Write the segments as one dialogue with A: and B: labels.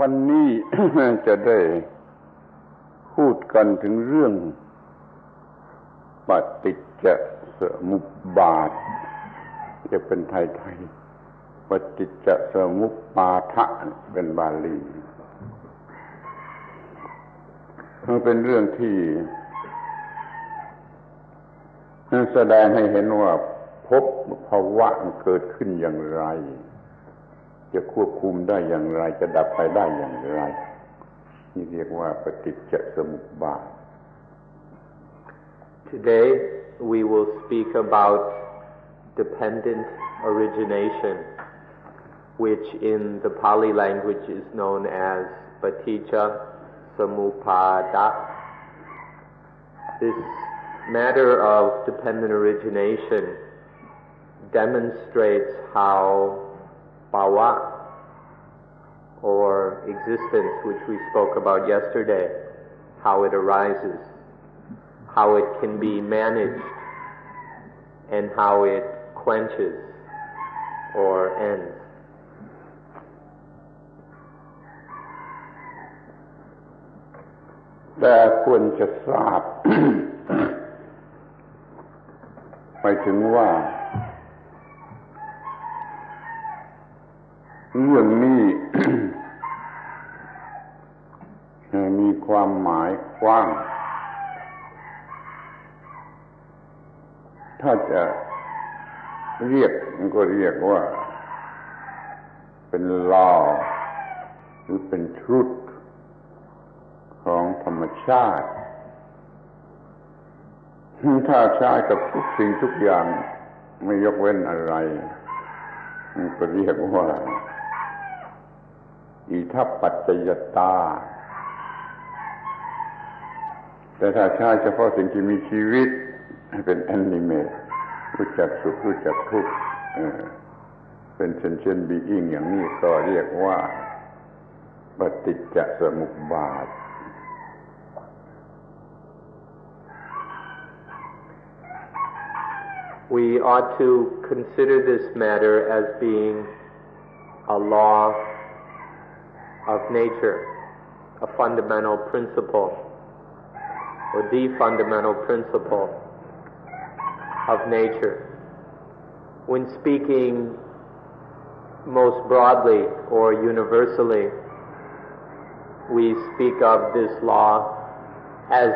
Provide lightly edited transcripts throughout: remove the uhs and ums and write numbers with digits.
A: วันนี้ จะได้พูดกันถึงเรื่องปฏิจจสมุปบาทจะเป็นไทยๆปฏิจจสมุปบาทะเป็นบาลีมันเป็นเรื่องที่แสดงให้เห็นว่าภพภาวะมันเกิดขึ้นอย่างไรจะควบคุมได้อย่างไรจะดับไปได้อย่างไรนี่เรียกว่าปฏิจจสมุปบาท
B: Today we will speak about dependent origination, which in the Pali language is known as paticca samuppada. This matter of dependent origination demonstrates how bhava, or existence, which we spoke about yesterday, how it arises, how it can be managed, and how it quenches or ends.
A: แต่ควรจะทราบ ไปถึงว่าเรื่องนี้ มีความหมายกว้างถ้าจะเรียกมันก็เรียกว่าเป็น law หรือเป็น truth ของธรรมชาติถ้าใช้กับทุกสิ่งทุกอย่างไม่ยกเว้นอะไรมันก็เรียกว่าอิทัปปัจจยตาแต่ถ้าใช้เฉพาะสิ่งที่มีชีวิตเป็นแอนิเมตรู้จักสุขรู้จักทุกข์เป็นเช่นบีอิงอย่างนี้ก็เรียกว่าปฏิจจสมุปบาท
B: We ought to consider this matter as being a law of nature, a fundamental principle, or the fundamental principle of nature. When speaking most broadly or universally, we speak of this law as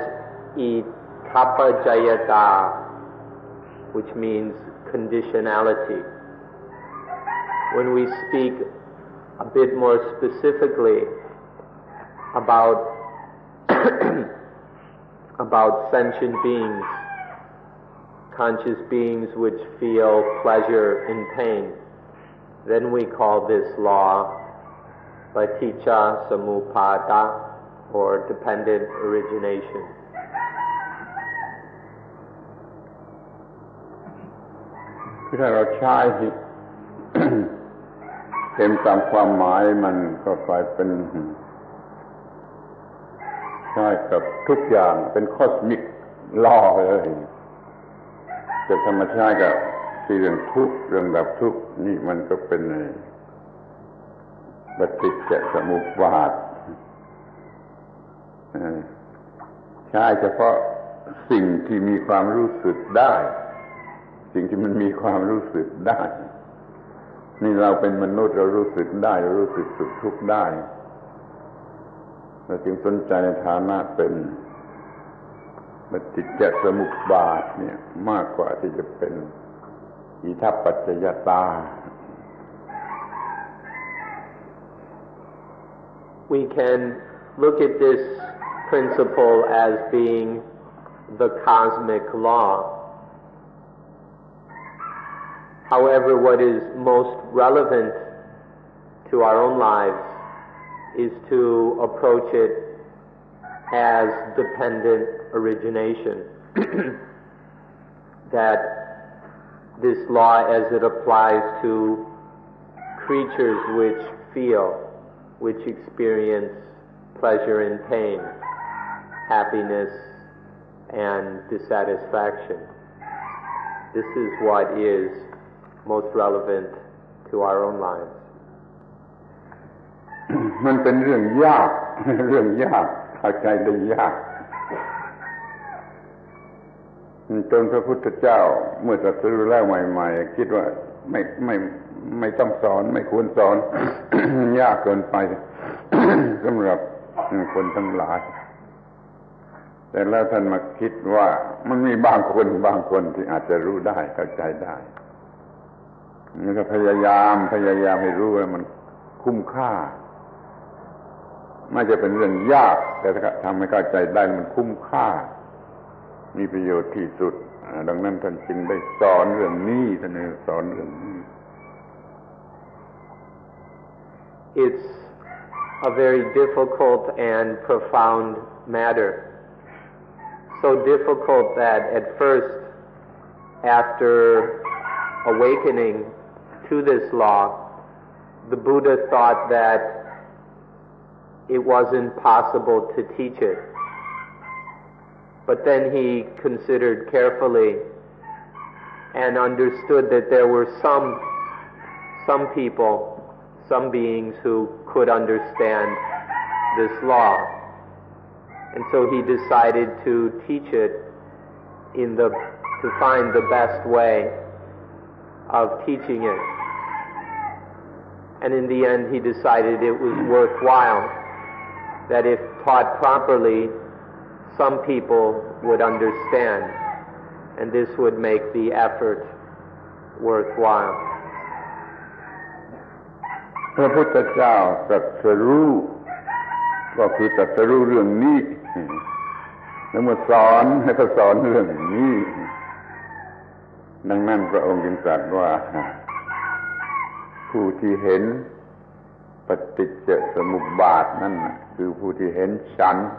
B: ithapajayata, which means conditionality. When we speak a bit more specifically about about sentient beings, conscious beings which feel pleasure and pain, then we call this law paticca samuppada, or dependent origination.
A: ถ้าเราใช้เต็มตามความหมายมันก็กลายเป็นใช้กับทุกอย่างเป็นคอสมิกลอเลยจะธรรมชาติกับที่เรื่องทุกข์เรื่องดับทุกข์นี่มันก็เป็นปฏิจจสมุปบาทใช้เฉพาะสิ่งที่มีความรู้สึกได้สิ่งที่มันมีความรู้สึกได้นี่เราเป็นมนุษย์เรารู้สึกได้เรารู้สึกสุขทุกข์ได้เราจึงสนใจในฐานะเป็นปฏิจจสมุปบาทเนี่ยมากกว่าที่จะเป็นอิทัปปัจจยตา
B: We can look at this principle as being the cosmic law. However, what is most relevant to our own lives is to approach it as dependent origination. That this law, as it applies to creatures which feel, which experience pleasure and pain, happiness and dissatisfaction. This is what is most relevant to our own lives.
A: มันเป็นเรื่องยากเรื่องยากเข้าใจได้ยากจนพระพุทธเจ้าเมื่อตรัสรู้แล้วใหม่ๆคิดว่าไม่ต้องสอนไม่ควรสอน ยากเกินไป สำหรับคนทั้งหลายแต่แล้วท่านมาคิดว่ามันมีบางคนที่อาจจะรู้ได้เข้าใจได้มันก็พยายามให้รู้ว่ามันคุ้มค่าไม่จะเป็นเรื่องยากแต่ถ้าทำให้เข้าใจได้มันคุ้มค่ามีประโยชน์ที่สุดดังนั้นท่านจึงได้สอนเรื่องนี้ท่านสอนเรื่องนี้
B: It's a very difficult and profound matter. So difficult that at first, after awakening to this law, the Buddha thought that it wasn't possible to teach it. But then he considered carefully and understood that there were some people, some beings who could understand this law. And so he decided to teach it to find the best way of teaching it. And in the end he decided it was worthwhile, that if taught properly, some people would understand, and this would make the effort worthwhile.
A: พระพุทธเจ้าตรัสรู้ก็คือตรัสรู้เรื่องนี้แล้วมาสอนให้เขาสอนเรื่องนี้ดังนั้นพระองค์จึงตรัสว่าผู้ที่เห็นปฏิจจสมุปบาทนั่นคือผู้ที่เห็นฉันท์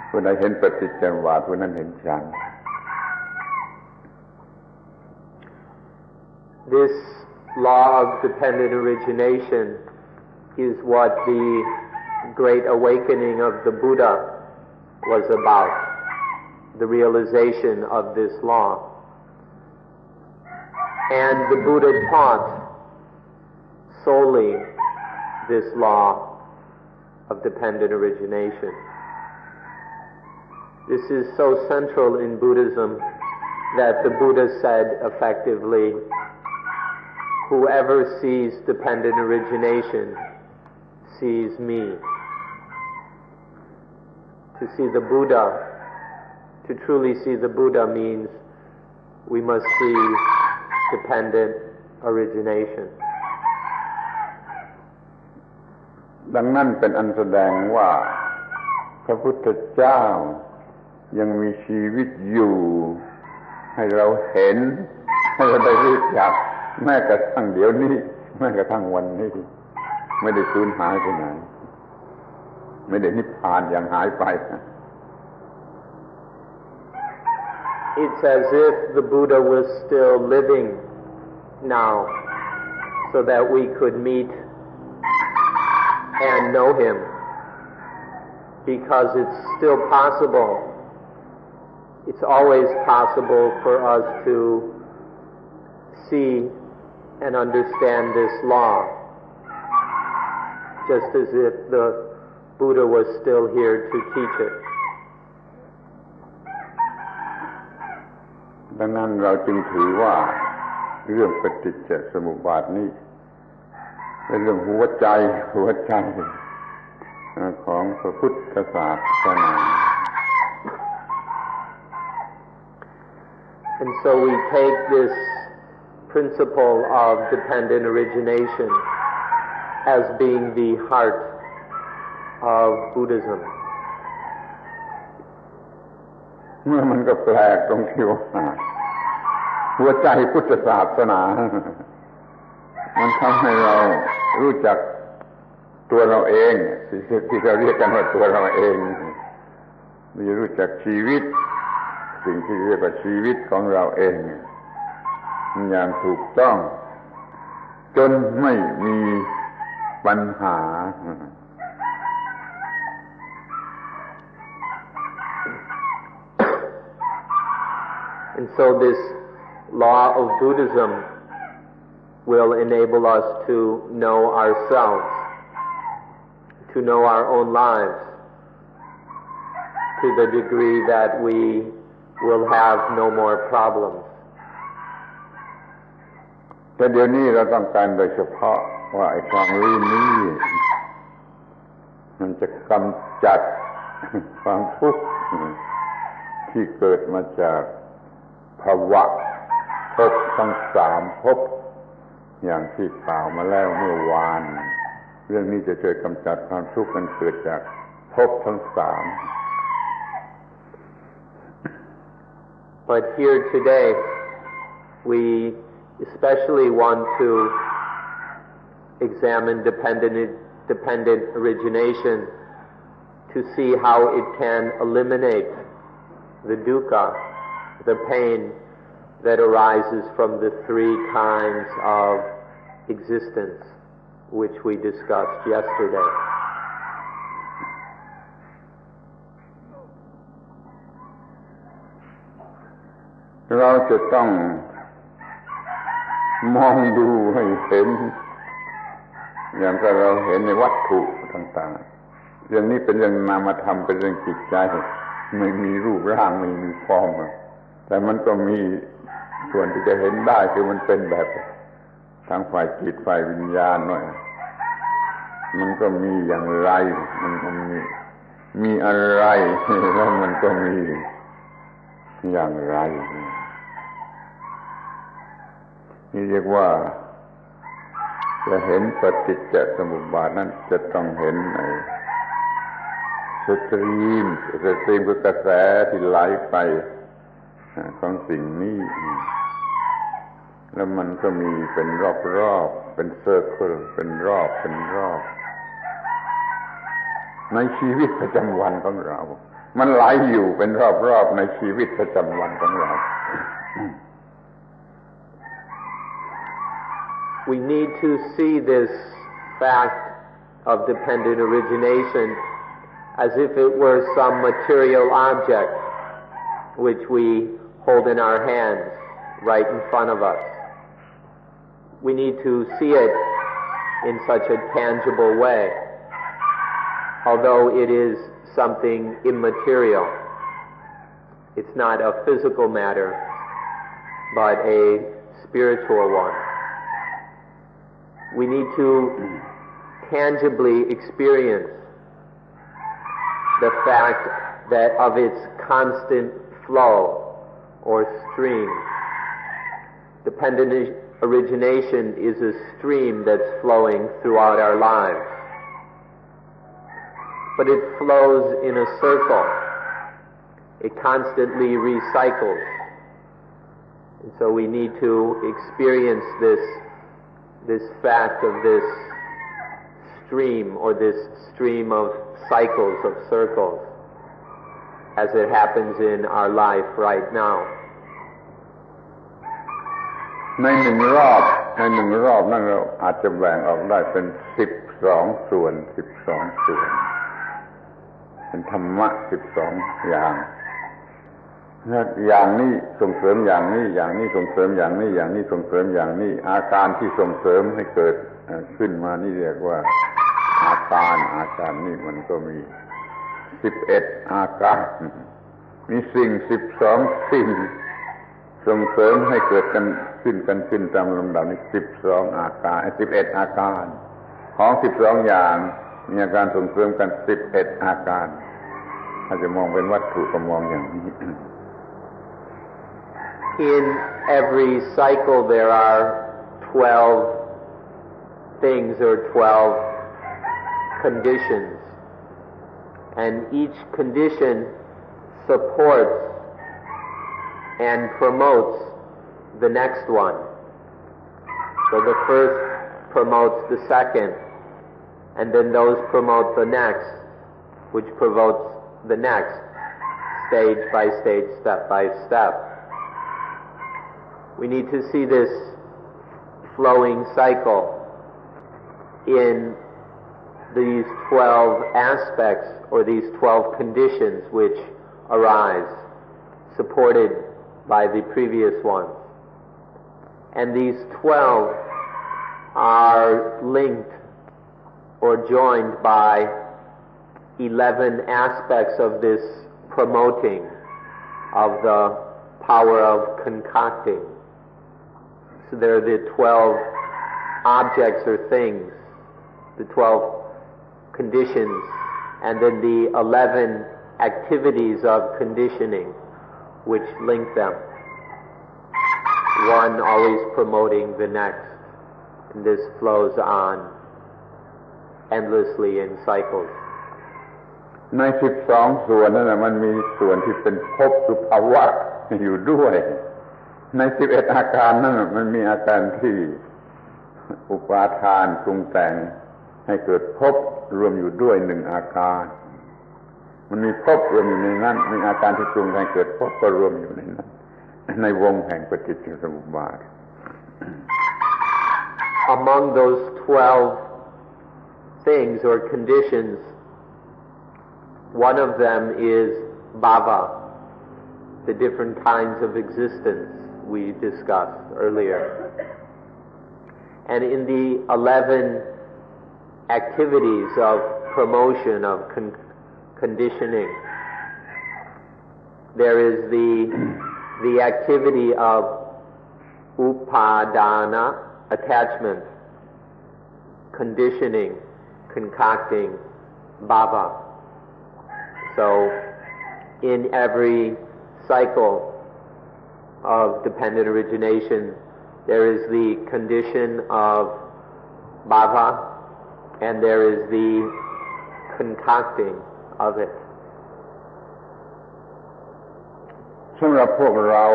A: ผู้ใดเห็นปฏิจจสมุปบาทผู้นั้นเห็นฉันท์
B: This law of dependent origination is what the great awakening of the Buddha was about, the realization of this law. And the Buddha taught solely this law of dependent origination. This is so central in Buddhism that the Buddha said effectively, whoever sees dependent origination sees me. To see the Buddha, to truly see the Buddha means we must see dependent origination.
A: ดังนั้นเป็นอันแสดงว่าพระพุทธเจ้ายังมีชีวิตอยู่ให้เราเห็นให้เราได้รู้จักแม้กระทั่งเดี๋ยวนี้แม้กระทั่งวันนี้ไม่ได้สูญหายไปไหนไม่ได้นิพพานอย่างหายไป
B: It's as if the Buddha was still living now so that we could meet and know him, because it's still possible, it's always possible for us to see and understand this law, just as if the Buddha was still here to teach it.
A: ดังนั้นเราจึงถือว่าเรื่องปฏิจจสมุปบาทนี้เป็นเรื่องหัวใจของพระพุทธศาสนา
B: And so we take this principle of dependent origination as being the heart of Buddhism.
A: เมื่อมันก็แปลกตรงที่ว่าหัวใจพุทธศาสนามันทำให้เรารู้จักตัวเราเองที่เราเรียกกันว่าตัวเราเองมีรู้จักชีวิตสิ่งที่เรียกว่าชีวิตของเราเองอย่างถูกต้องจนไม่มีปัญหา
B: And so this law of Buddhism will enable us to know ourselves to know our own lives to the degree that we will have no more problems.
A: แต่เดี๋ยวนี้เราต้องการโดยเฉพาะว่าไอ้ความรู้นี้มันจะกำจัดความทุกข์ที่เกิดมาจากภาวะภพทั้งสามภพอย่างที่กล่าวมาแล้วเมื่อวานเรื่องนี้จะช่วยกำจัดความทุกข์มันเกิดจากภพทั้งสาม
B: But here today we especially want to examine dependent origination to see how it can eliminate the dukkha, the pain that arises from the three kinds of existence which we discussed yesterday.
A: เราจะต้องมองดูให้เห็นอย่างที่เราเห็นในวัตถุต่างๆเรื่องนี้เป็นเรื่องนามธรรมเป็นเรื่องจิตใจไม่มีรูปร่างไม่มีฟอร์มแต่มันก็มีส่วนที่จะเห็นได้คือมันเป็นแบบทางฝ่ายจิตฝ่ายวิญญาณหน่อยมันก็มีอย่างไรมันก็มีอะไรแล้วมันก็มีอย่างไรนี่เรียกว่าจะเห็นปฏิจจสมุปบาทนั้นจะต้องเห็นในสตรีมคือกระแสที่ไหลไปของสิ่งนี้แล้วมันก็มีเป็นรอบๆเป็นเซอร์เคิลเป็นรอบในชีวิตประจำวันของเรามันไหลอยู่เป็นรอบๆในชีวิตประจำวันของเรา
B: We need to see this fact of dependent origination as if it were some material object which we hold in our hands right in front of us. We need to see it in such a tangible way, although it is something immaterial. It's not a physical matter, but a spiritual one. We need to tangibly experience the fact that of its constant flow or stream. Dependent origination is a stream that's flowing throughout our lives. But it flows in a circle. It constantly recycles. And so we need to experience this fact of this stream, or this stream of cycles, of circles, as it happens in our life right now.
A: ในหนึ่งรอบนั่นเราอาจจะแบ่งออกได้เป็น12 ส่วนเป็นธรรมะ12อย่างอย่างนี้ส่งเสริมอย่างนี้อย่างนี้ส่งเสริมอย่างนี้อย่างนี้ส่งเสริมอย่างนี้อาการที่ส่งเสริมให้เกิดขึ้นมานี่เรียกว่าอาการนี่มันก็มี11อาการมีสิ่ง12สิ่งส่งเสริมให้เกิดกันขึ้นตามลำดับนี้12อาการ11อาการของ12อย่างมีอาการส่งเสริมกัน11อาการถ้าจะมองเป็นวัตถุก็มองอย่างนี้
B: In every cycle there are 12 things or 12 conditions, and each condition supports and promotes the next one. So the first promotes the second, and then those promote the next, which promotes the next, stage by stage, step by step. We need to see this flowing cycle in these 12 aspects, or these 12 conditions which arise, supported by the previous ones. And these 12 are linked or joined by 11 aspects of this promoting of the power of concocting. So there are the 12 objects or things, the 12 conditions, and then the 11 activities of conditioning which link them, one always promoting the next, and this flows on endlessly in cycles.
A: ใน12 ส่วนนั้นมันมีส่วนที่เป็นภพหรือภาวะอยู่ด้วยใน11อาการนั้นมันมีอาการที่อุปาทานปรุงแต่งให้เกิดภพรวมอยู่ด้วย1อาการมันมีภพรวมอยู่ในนั้นมีอาการที่ปรุงแต่งเกิดภพก็รวมอยู่ในนั้นในวงแห่งปฏิจจสมุปบาท
B: Among those 12 things or conditions, one of them is bhava, the different kinds of existence we discussed earlier. And in the 11 activities of promotion of conditioning, there is the activity of upadana, attachment, conditioning, concocting, bhava. So in every cycle of dependent origination, there is the condition of bhava and there is the concocting of it.
A: สำหรับพวกเรา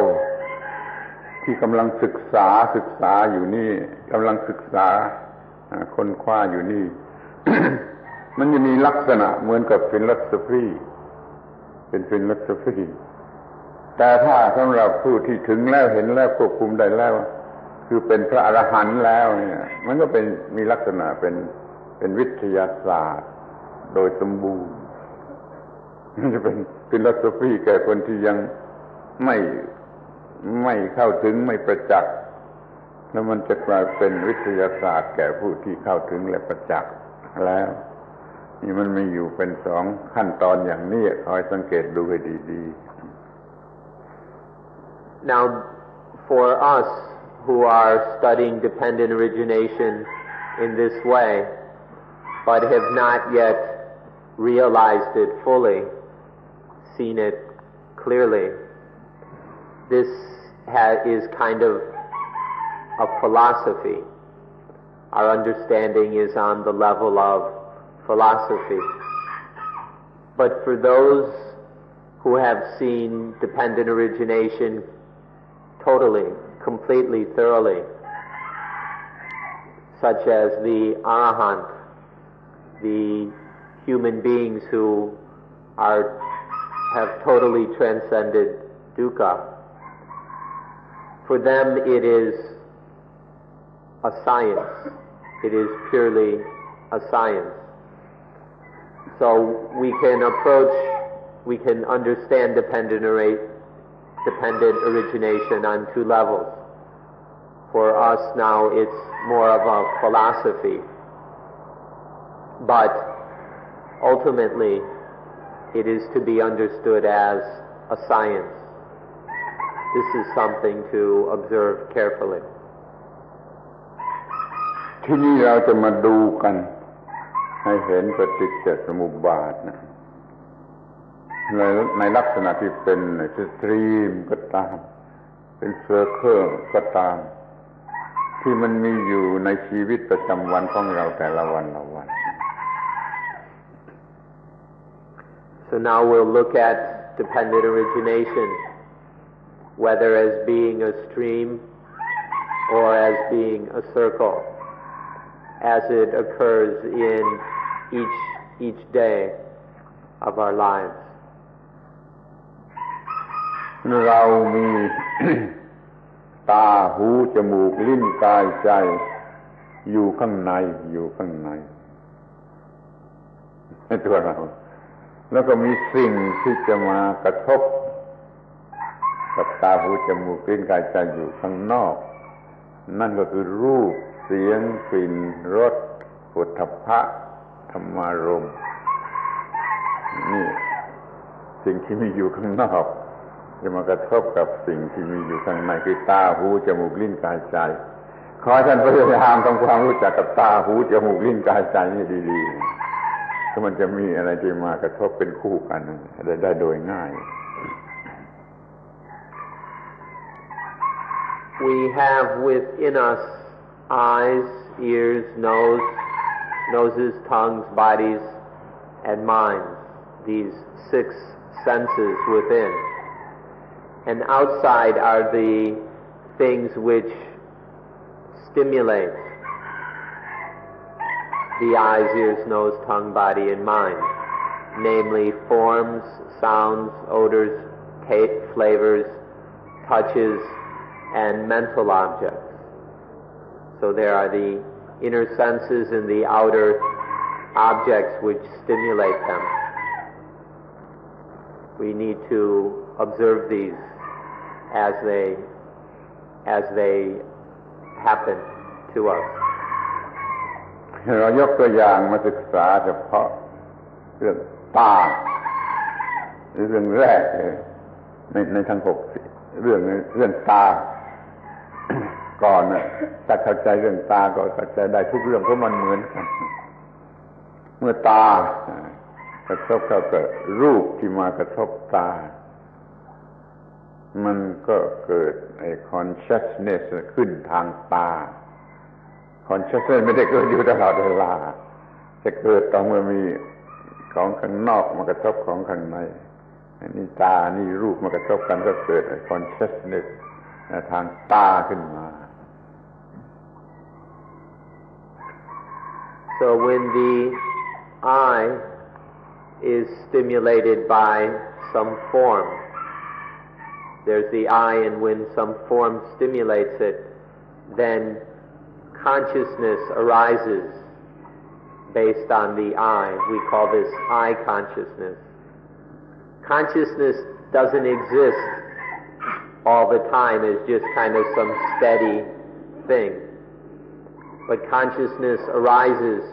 A: ที่กำลังศึกษาอยู่นี่กำลังศึกษาค้นคว้าอยู่นี่ มันจะมีลักษณะเหมือนกับฟิลโสฟีเป็นฟิลโสฟีแต่ถ้าสำหรับผู้ที่ถึงแล้วเห็นแล้วควบคุมได้แล้วคือเป็นพระอรหันต์แล้วเนี่ยมันก็เป็นมีลักษณะเป็นวิทยาศาสตร์โดยสมบูรณ์มันจะเป็นฟิลโสฟีแก่คนที่ยังไม่เข้าถึงไม่ประจักษ์แล้วมันจะกลายเป็นวิทยาศาสตร์แก่ผู้ที่เข้าถึงและประจักษ์แล้วนี่มันมีอยู่เป็น2ขั้นตอนอย่างนี้คอยสังเกตดูให้ดีๆ
B: Now for us who are studying dependent origination in this way but have not yet realized it fully, seen it clearly, this is kind of a philosophy. Our understanding is on the level of philosophy. But for those who have seen dependent origination totally, completely, thoroughly, such as the arahant, the human beings who have totally transcended dukkha, for them it is a science. It is purely a science. So we can understand dependent origination on 2 levels. For us now it's more of a philosophy. But ultimately it is to be understood as a science. This is something to observe carefully.
A: ที่นี่เราจะมาดูกันให้เห็นปฏิจจสมุปบาทนะในลักษณะที่เป็นสตรีมก็ตามเป็นเซอร์เคิลก็ตามที่มันมีอยู่ในชีวิตประจำวันของเราแต่ละวันละวัน
B: So now we'll look at dependent origination, whether as being a stream or as being a circle, as it occurs in each day of our lives.
A: เรามี ตาหูจมูกลิ้นกายใจอยู่ข้างในในตัวเราแล้วก็มีสิ่งที่จะมากระทบกับตาหูจมูกลิ้นกายใจอยู่ข้างนอกนั่นก็คือรูปเสียงกลิ่นรสโผฏฐัพพะธรรมารมณ์ นี่สิ่งที่มีอยู่ข้างนอกจะมากระทบกับสิ่งที่มีอยู่ข้างในคือตาหูจมูกลิ้นกายใจขอให้ท่านพยายามทำความรู้จักกับตาหูจมูกลิ้นกายใจนี่ดีๆถ้ามันจะมีอะไรที่มากระทบเป็นคู่กันได้โดยง่าย
B: We have within us eyes, ears, noses, tongues, bodies, and minds, these 6 senses within. And outside are the things which stimulate the eyes, ears, nose, tongue, body, and mind, namely forms, sounds, odors, taste, flavors, touches, and mental objects. So there are the inner senses and the outer objects which stimulate them. We need to observe these as they happen to us.
A: เรายกตัวอย่างมาศึกษาเฉพาะเรื่องตาเรื่องแรกในทั้ง6เรื่องตาก่อนถ้าเข้าใจเรื่องตาก็เข้าใจได้ทุกเรื่องเพราะมันเหมือนกันเมื่อตากระทบเข้ากับรูปที่มากระทบตามันก็เกิดconsciousness ขึ้นทางตา consciousness ไม่ได้เกิดอยู่ตลอดเวลาจะเกิดตอนเมื่อมีของข้างนอกมากระทบของข้างในนี่ตานี่รูปมากระทบกันก็เกิดconsciousness ทางตาขึ้นมา
B: So when the eye is stimulated by some form, there's the eye, and when some form stimulates it, then consciousness arises based on the eye. We call this eye consciousness. Consciousness doesn't exist all the time as just kind of some steady thing. But consciousness arises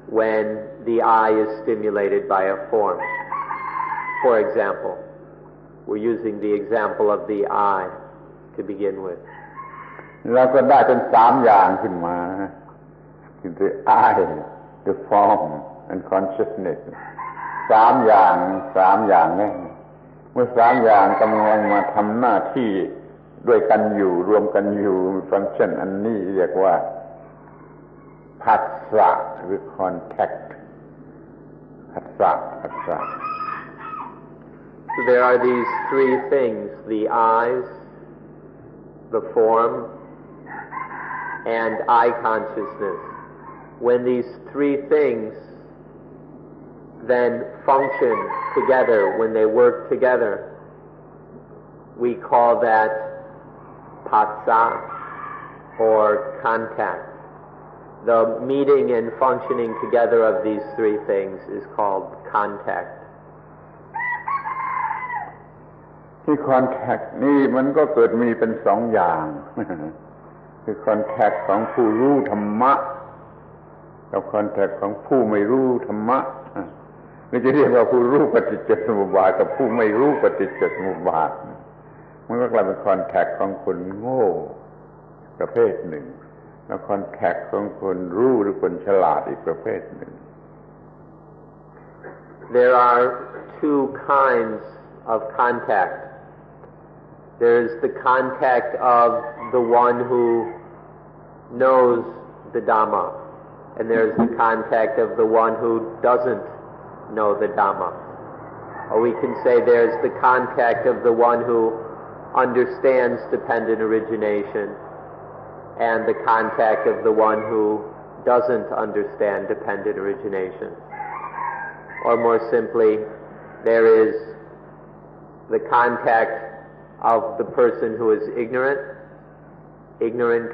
B: when the eye is stimulated by a form. For example, we're using the example of the eye to begin with.
A: เราก็ได้เป็น3อย่างขึ้นมาคือ the eye, the form, and consciousness 3อย่างนี่เมื่อ3อย่างกำลังมาทำหน้าที่ด้วยกันอยู่รวมกันอยู่ฟังก์ชันอันนี้เรียกว่าผัสสะหรือ contact ผัสสะ
B: So there are these 3 things, the eyes, the form, and eye consciousness. When these 3 things then function together, when they work together, we call that phassa or contact. The meeting and functioning together of these 3 things is called contact.
A: ที่ contact นี่มันก็เกิดมีเป็น2อย่าง คือ contact ของผู้รู้ธรรมะกับ contact ของผู้ไม่รู้ธรรมะนี่จะเรียกว่าผู้รู้ปฏิจจสมุปบาทกับผู้ไม่รู้ปฏิจจสมุปบาทมันก็กลายเป็น contact ของคนโง่ประเภทหนึ่งแล้ว contact ของคนรู้หรือคนฉลาดอีกประเภทหนึ่ง
B: There are 2 kinds of contact. There's the contact of the one who knows the Dhamma, and there's the contact of the one who doesn't know the Dhamma. Or we can say there's the contact of the one who understands dependent origination and the contact of the one who doesn't understand dependent origination. Or more simply, there is the contact of the person who is ignorant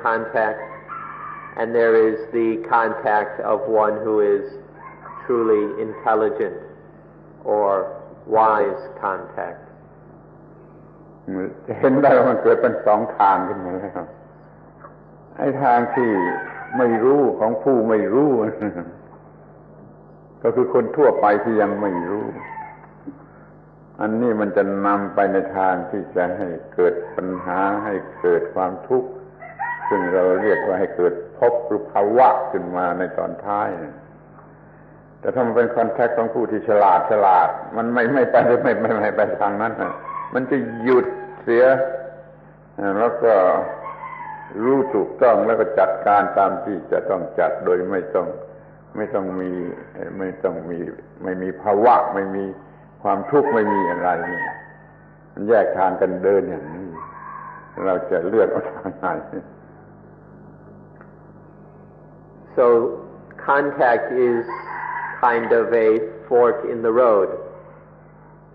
B: contact, and there is the contact of one who is truly intelligent or wise contact.
A: เห็นได้ว่ามันเกิดเป็น2ทางขึ้นมาแล้วไอ้ทางที่ไม่รู้ของผู้ไม่รู้ก็คือคนทั่วไปที่ยังไม่รู้ อันนี้มันจะนำไปในทางที่จะให้เกิดปัญหาให้เกิดความทุกข์ซึ่งเราเรียกว่าให้เกิดภพหรือภาวะขึ้นมาในตอนท้ายแต่ถ้ามันเป็นคอนแทคของผู้ที่ฉลาดมันไม่ไปไม่ไปทางนั้นมันจะหยุดเสียแล้วก็รู้ถูกต้องแล้วก็จัดการตามที่จะต้องจัดโดยไม่ต้องมีภาวะไม่มีความทุกข์ไม่มีอะไรนี่มันแยกทางกันเดินอย่างนี้เราจะเลือกเอาทางไหน
B: So contact is kind of a fork in the road.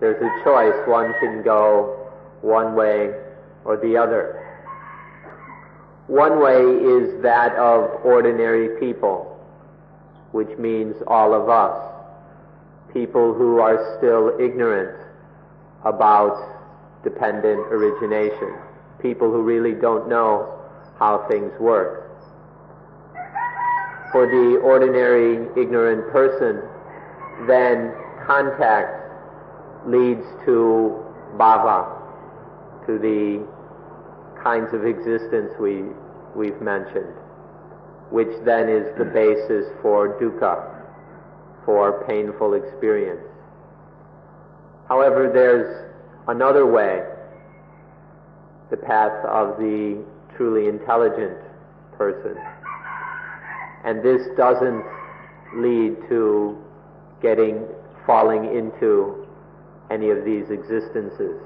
B: There's a choice. One can go one way or the other. One way is that of ordinary people, which means all of us, people who are still ignorant about dependent origination, people who really don't know how things work. For the ordinary ignorant person, then contact leads to bhava, to the kinds of existence we've mentioned, which then is the basis for dukkha, for painful experience. However, there's another way, the path of the truly intelligent person. And this doesn't lead to falling into any of these existences.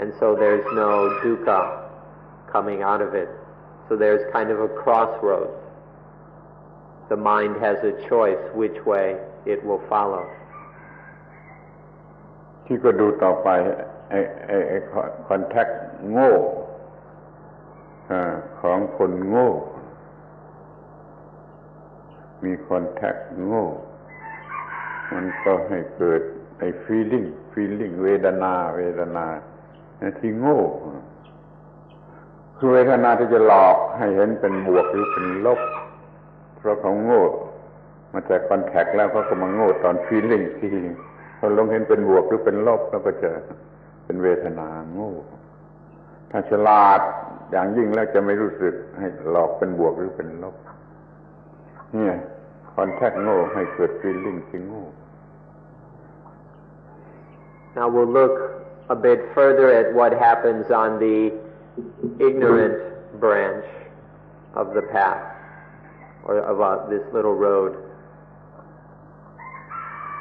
B: And so there's no dukkha coming out of it. So there's kind of a crossroads. The mind has a choice which way it will follow.
A: ที่ก็ดูต่อไปคอนแทคโง่ของคนโง่มีคอนแทคโง่มันก็ให้เกิดไอ้ feeling เวทนาที่โง่คือเวทนาที่จะหลอกให้เห็นเป็นบวกหรือเป็นลบเพราะเขาโง่มาจากคอนแทคแล้วเขาก็มาโง่ตอน feeling ที่เขาลงเห็นเป็นบวกหรือเป็นลบแล้วก็จะเป็นเวทนาโง่ถ้าฉลาดอย่างยิ่งแล้วจะไม่รู้สึกให้หลอกเป็นบวกหรือเป็นลบเนี่ยคอนแทคโง่ให้เกิด feeling ที่โง่
B: Now we'll look a bit further at what happens on the ignorant branch of the path, or about this little road.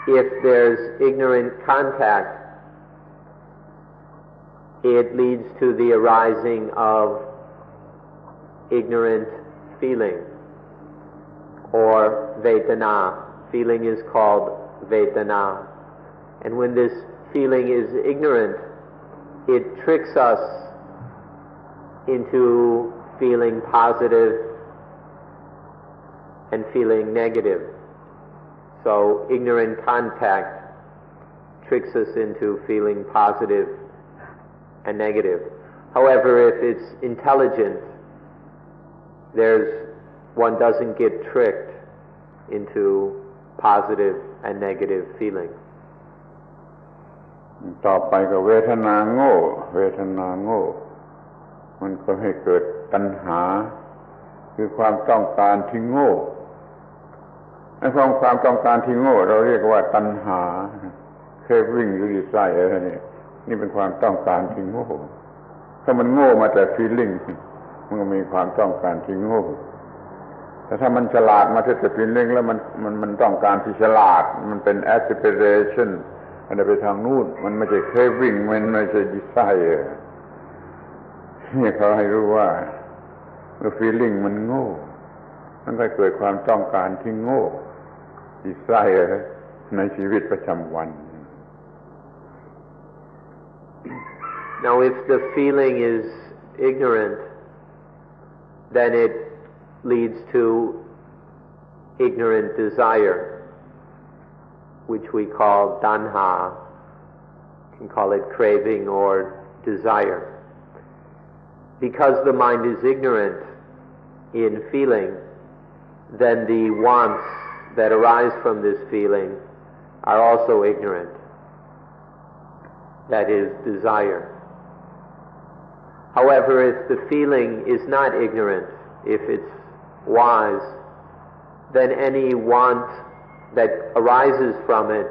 B: If there's ignorant contact, it leads to the arising of ignorant feeling, or vedana. Feeling is called vedana. And when this feeling is ignorant, it tricks us into feeling positive and feeling negative. So ignorant contact tricks us into feeling positive and negative. However, if it's intelligent, one doesn't get tricked into positive and negative feeling.
A: ต่อไปก็เวทนาโง่มันก็ให้เกิดตัณหาคือความต้องการที่โง่ไอ้ความต้องการที่โง่เราเรียกว่าตัณหา craving หรือ desire นี่เป็นความต้องการที่โง่ถ้ามันโง่มาแต่ feeling มันก็มีความต้องการที่โง่แต่ถ้ามันฉลาดมาแต่ feeling แล้วมันต้องการที่ฉลาดมันเป็น aspiration มันไปทางนู้นมันไม่ใช่ craving มันไม่ใช่ desire นี่เขาให้รู้ว่าเมื่อ feeling มันโง่มันก็เกิดความต้องการที่โง่ desire ในชีวิตประจำวัน
B: Now if the feeling is ignorant, then it leads to ignorant desire, which we call tanha. You can call it craving or desire. Because the mind is ignorant in feeling, then the wants that arise from this feeling are also ignorant. that is desire. However, if the feeling is not ignorant, if it's wise, then any want that arises from it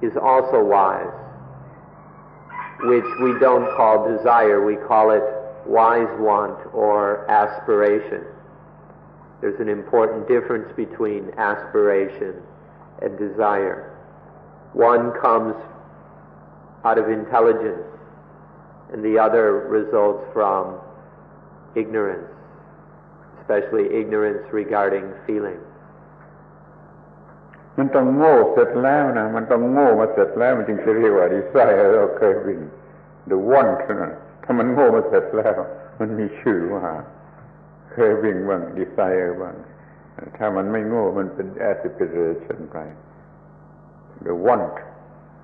B: is also wise, which we don't call desire, we call it wise want or aspiration. There's an important difference between aspiration and desire. One comes out of intelligence, and the other results from ignorance, especially ignorance regarding feeling.
A: มันต้องโง่เสร็จแล้วนะมันต้องโง่มาเสร็จแล้วมันจึงจะเรียกว่า desire เราเคยวิ่ง the want นะถ้ามันโง่มาเสร็จแล้วมันมีชื่อว่าเคยวิ่งบ้าง desire บ้างถ้ามันไม่โง่มันเป็น aspiration ไป the want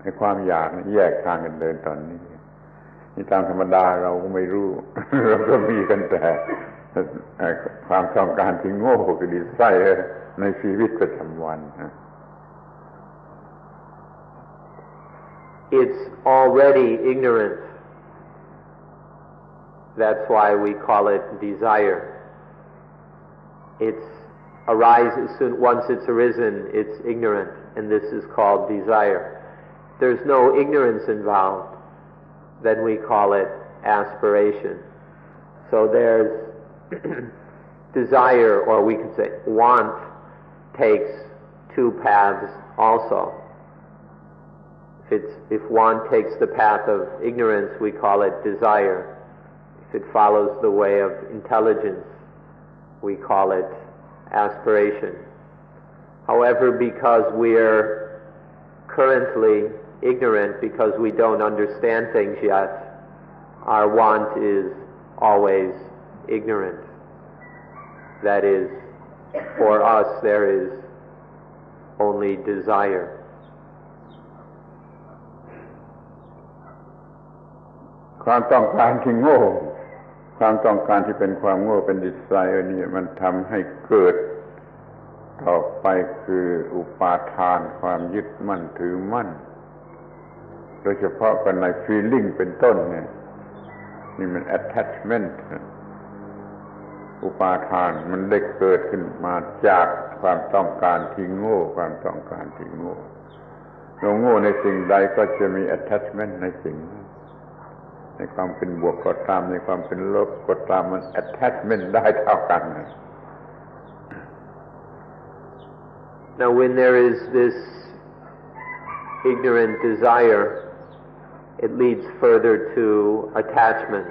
A: ในความอยากแยกทางกันเดินตอนนี้นี่ตามธรรมดาเราก็ไม่รู้ เราก็มีกันแต่ความต้องการที่โง่คือ desire ในชีวิตประจำวันนะ
B: It's already ignorant. That's why we call it desire. It's arises once it's arisen, it's ignorant, and this is called desire. There's no ignorance involved, then we call it aspiration. So there's desire, or we could say want, takes two paths also. If one takes the path of ignorance, we call it desire. If it follows the way of intelligence, we call it aspiration. However, because we're currently ignorant, because we don't understand things yet, our want is always ignorant. That is, for us, there is only desire.
A: ความต้องการที่โง่ความต้องการที่เป็นความโง่เป็น desire นี่มันทำให้เกิดต่อไปคืออุปาทานความยึดมั่นถือมั่นโดยเฉพาะกันใน feeling เป็นต้นเนี่ยนี่มัน attachment อุปาทานมันได้เกิดขึ้นมาจากความต้องการที่โง่ความต้องการที่โง่เราโง่ในสิ่งใดก็จะมี attachment ในสิ่งนั้นในความเป็นบวกก็ตามในความเป็นลบก็ตามมัน attachment ได้เท่ากัน
B: Now when there is this ignorant desire, it leads further to attachment.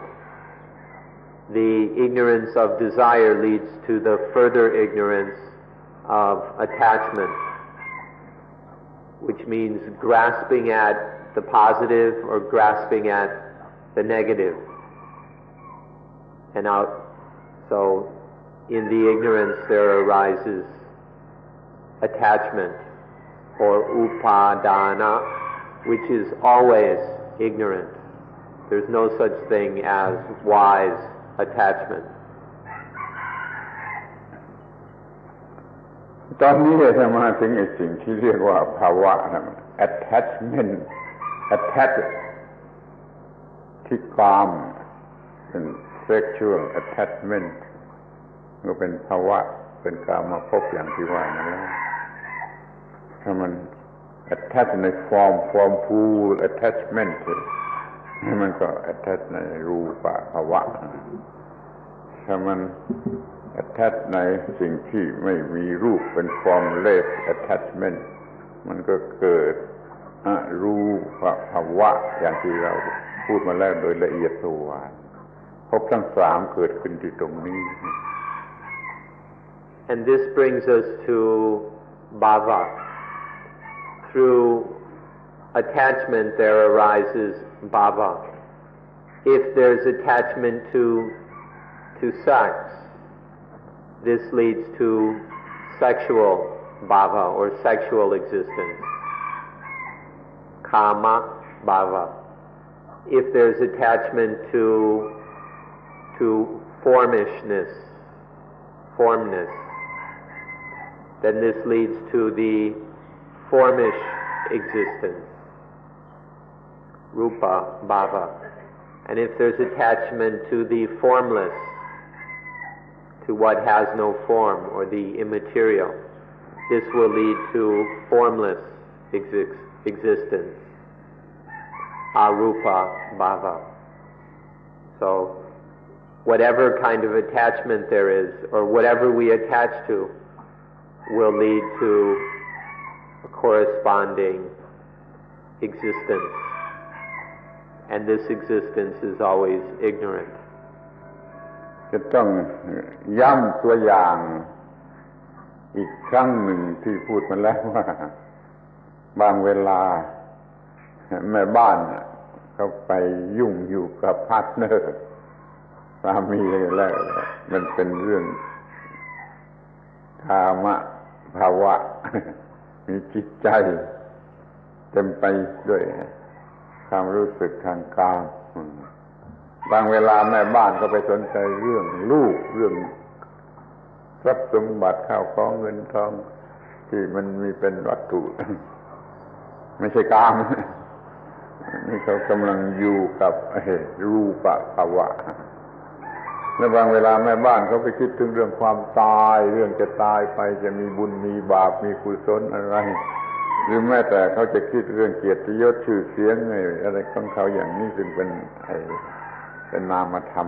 B: The ignorance of desire leads to the further ignorance of attachment, which means grasping at the positive or grasping at the negative. And so in the ignorance there arises attachment or upadana, which is always ignorant. There's no such thing as wise attachment.
A: ตอนนี้จะมาถึงไอ้สิ่งที่เรียกว่าภาวะนะ attachment attach ที่กามเป็น sexual attachment ก็เป็นภาวะเป็นกามมาพบอย่างที่ว่านั่นแหละถ้ามัน attach ใน form pool attachment มันก็ attach ในรูปภาวะถ้ามัน attach ในสิ่งที่ไม่มีรูปเป็น formless attachment มันก็เกิดอรูปภาวะอย่างที่เราพูดมาแล้วโดยละเอียดสวาพบทั้งสามเกิดขึ้นที่ตรงนี้
B: And this brings us to bhava. Through attachment there arises bhava. If there's attachment to sex, this leads to sexual bhava or sexual existence. Kama bhava. If there's attachment to formness, then this leads to the formish existence. rupa bhava. And if there's attachment to the formless, to what has no form, or the immaterial, this will lead to formless existence, arupa bhava. So, whatever kind of attachment there is, or whatever we attach to, will lead to a corresponding existence. And this existence is always ignorant.
A: จะต้องย้ำตัวอย่างอีกครั้งหนึ่งที่พูดมาแล้วว่าบางเวลาแม่บ้านเขาไปยุ่งอยู่กับพาร์ทเนอร์สามีแล้วมันเป็นเรื่องธรรมะภาวะมีจิตใจเต็มไปด้วยความรู้สึกทางกายบางเวลาแม่บ้านก็ไปสนใจเรื่องลูกเรื่องทรัพย์สมบัติข้าวของเงินทองที่มันมีเป็นวัตถุไม่ใช่กามนี่เขากำลังอยู่กับรูปภาวะและบางเวลาแม่บ้านเขาไปคิดถึงเรื่องความตายเรื่องจะตายไปจะมีบุญมีบาปมีกุศลอะไรหรือแม้แต่เขาจะคิดเรื่องเกียรติยศชื่อเสียงอะไรของเขาอย่างนี้ซึ่งเป็นนามธรรม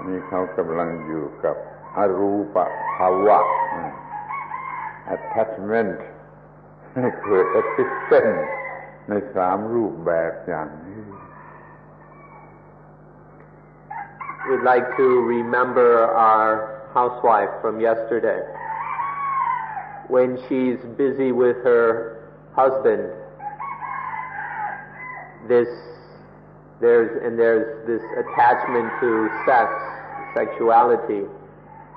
A: นี่เขากำลังอยู่กับอรูปภาวะ attachment ให้เกิด existence ในสามรูปแบบอย่างนี้
B: We'd like to remember our housewife from yesterday. When she's busy with her husband, there's this attachment to sexuality.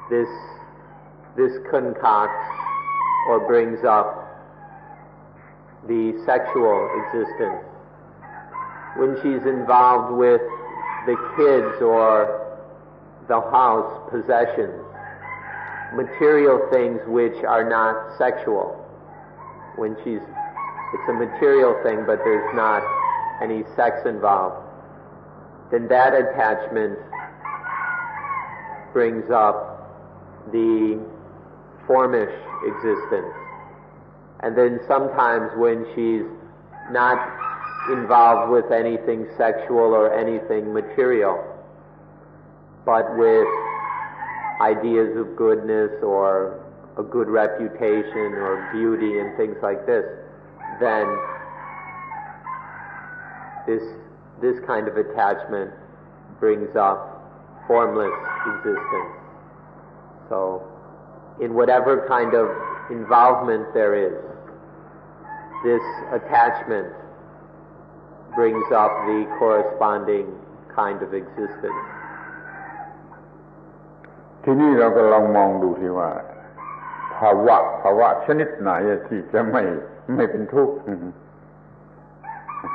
B: This concocts or brings up the sexual existence. When she's involved with the kids or the house possessions, material things which are not sexual. It's a material thing, but there's not any sex involved. Then that attachment brings up the formish existence. And then sometimes when she's not involved with anything sexual or anything material, but with ideas of goodness or a good reputation or beauty and things like this, then this kind of attachment brings up formless existence. So, in whatever kind of involvement there is, this attachment brings up the corresponding kind of existence.
A: ทีนี้เราก็ลองมองดูที่ว่าภาวะชนิดไหนที่จะไม่เป็นทุกข์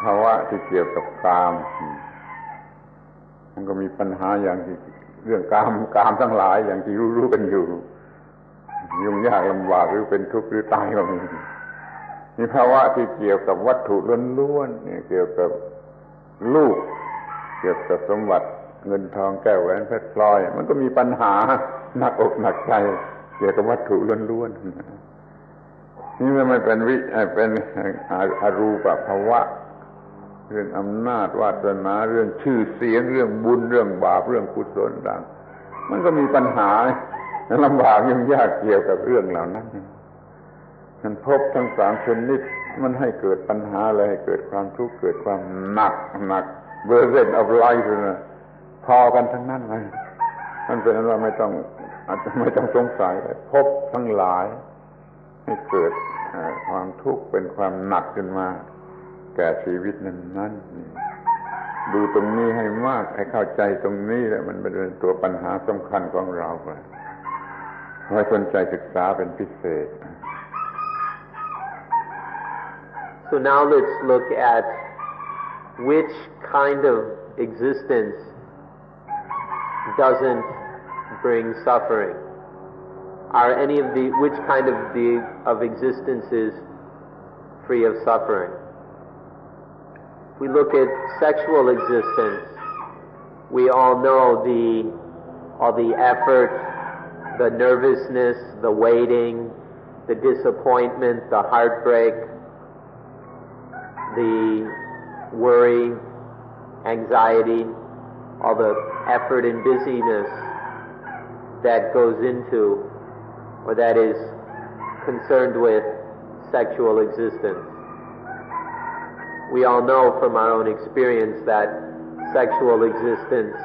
A: ภาวะที่เกี่ยวกับกามมันก็มีปัญหาอย่างที่เรื่องกามทั้งหลายอย่างที่รู้กันอยู่ยุ่งยากลำบากหรือเป็นทุกข์หรือตายก็มีภาวะที่เกี่ยวกับวัตถุล้วนๆเกี่ยวกับลูกเกี่ยวกับสมบัติเงินทองแก้วแหวนเพชรพลอยมันก็มีปัญหาหนักอกหนักใจเกี่ยวกับวัตถุล้วนๆนี่มันไม่เป็นอรูปภาวะเรื่องอำนาจวาสนาเรื่องชื่อเสียงเรื่องบุญเรื่องบาปเรื่องกุศลต่างมันก็มีปัญหาลำบากยุ่งยากเกี่ยวกับเรื่องเหล่านั้นมันพบทั้งสามชนิดมันให้เกิดปัญหาอะไรให้เกิดความทุกข์เกิดความหนักburden of life พอกันทั้งนั้นเลยนั่นเป็นว่าไม่ต้องสงสัยพบทั้งหลายให้เกิดความทุกข์เป็นความหนักขึ้นมาแก่ชีวิตนั้นดูตรงนี้ให้มากให้เข้าใจตรงนี้แหละมันเป็นตัวปัญหาสำคัญของเราให้สนใจศึกษาเป็นพิเศษ
B: So now let's look at which kind of existence doesn't bring suffering. Are any of which kind of existence is free of suffering? If we look at sexual existence, we all know all the effort, the nervousness, the waiting, the disappointment, the heartbreak, the worry, anxiety, all the effort and busyness that goes into or that is concerned with sexual existence. We all know from our own experience that sexual existence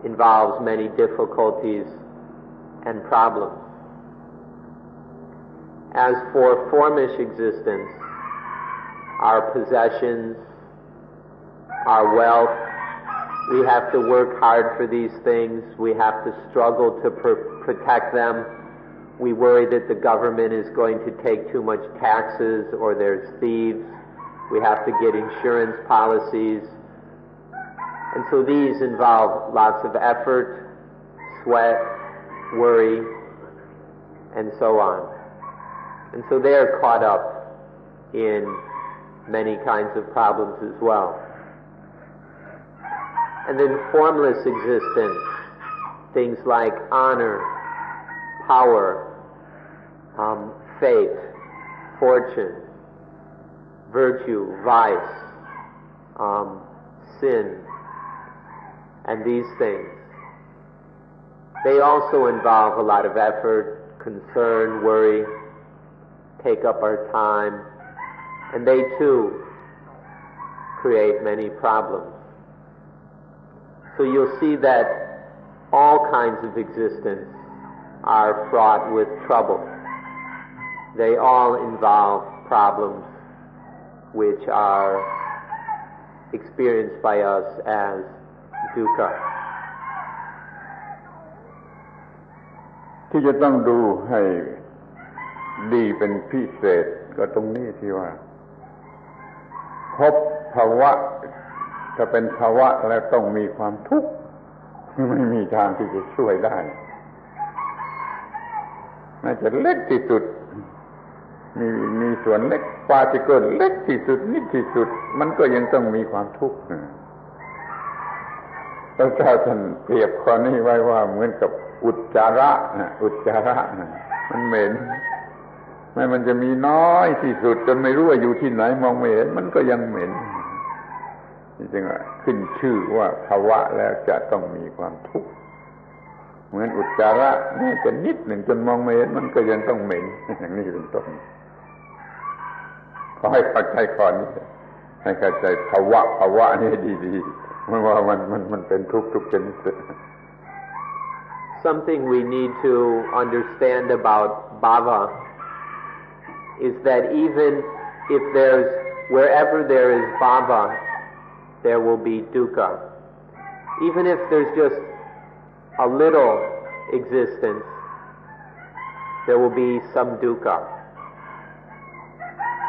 B: involves many difficulties and problems. As for formish existence, our possessions, our wealth, we have to work hard for these things. We have to struggle to protect them. We worry that the government is going to take too much taxes or there's thieves. We have to get insurance policies. And so these involve lots of effort, sweat, worry, and so on. And so they're caught up in many kinds of problems as well. And then formless existence, things like honor, power, faith, fortune, virtue, vice, sin, and these things. They also involve a lot of effort, concern, worry, take up our time, and they too create many problems. So you'll see that all kinds of existence are fraught with trouble. They all involve problems which are experienced by us as dukkha.
A: ที่จะต้องดูให้ดีเป็นพิเศษก็ตรงนี้ที่ว่าพบภาวะถ้าเป็นภาวะแล้วต้องมีความทุกข์ไม่มีทางที่จะช่วยได้น่าจะเล็กที่สุดมีส่วนเล็กปาร์ติเคิลเล็กที่สุดนิดที่สุดมันก็ยังต้องมีความทุกข์พระเจ้าท่านเปรียบข้อนี้ไว้ว่าเหมือนกับอุจจาระมันเหม็นแม้มันจะมีน้อยที่สุดจนไม่รู้ว่าอยู่ที่ไหนมองไม่เห็นมันก็ยังเหม็นนี่จึงขึ้นชื่อว่าภาวะแล้วจะต้องมีความทุกข์เหมือนอุจจาระแม้จะนิดหนึ่งจนมองไม่เห็นมันก็ยังต้องเหม็นอย่างนี้เป็นต้นขอให้เข้าใจข้อนี้ให้เข้าใจภาวะนี่ดีๆไม่ว่ามันเป็นทุกชนิด
B: Something we need to understand about bhava is that even if wherever there is bhava, there will be dukkha. Even if there's just a little existence, there will be some dukkha.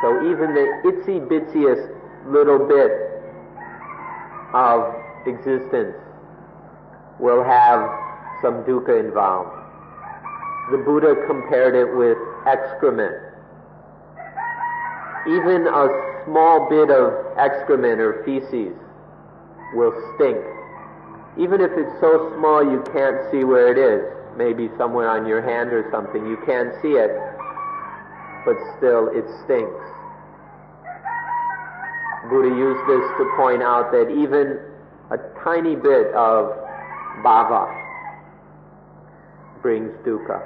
B: So even the itsy-bitsiest little bit of existence will have some dukkha involved. The Buddha compared it with excrement. Even a small bit of excrement or feces will stink. Even if it's so small you can't see where it is, maybe somewhere on your hand or something, you can't see it, but still it stinks. Buddha used this to point out that even a tiny bit of bhava brings dukkha.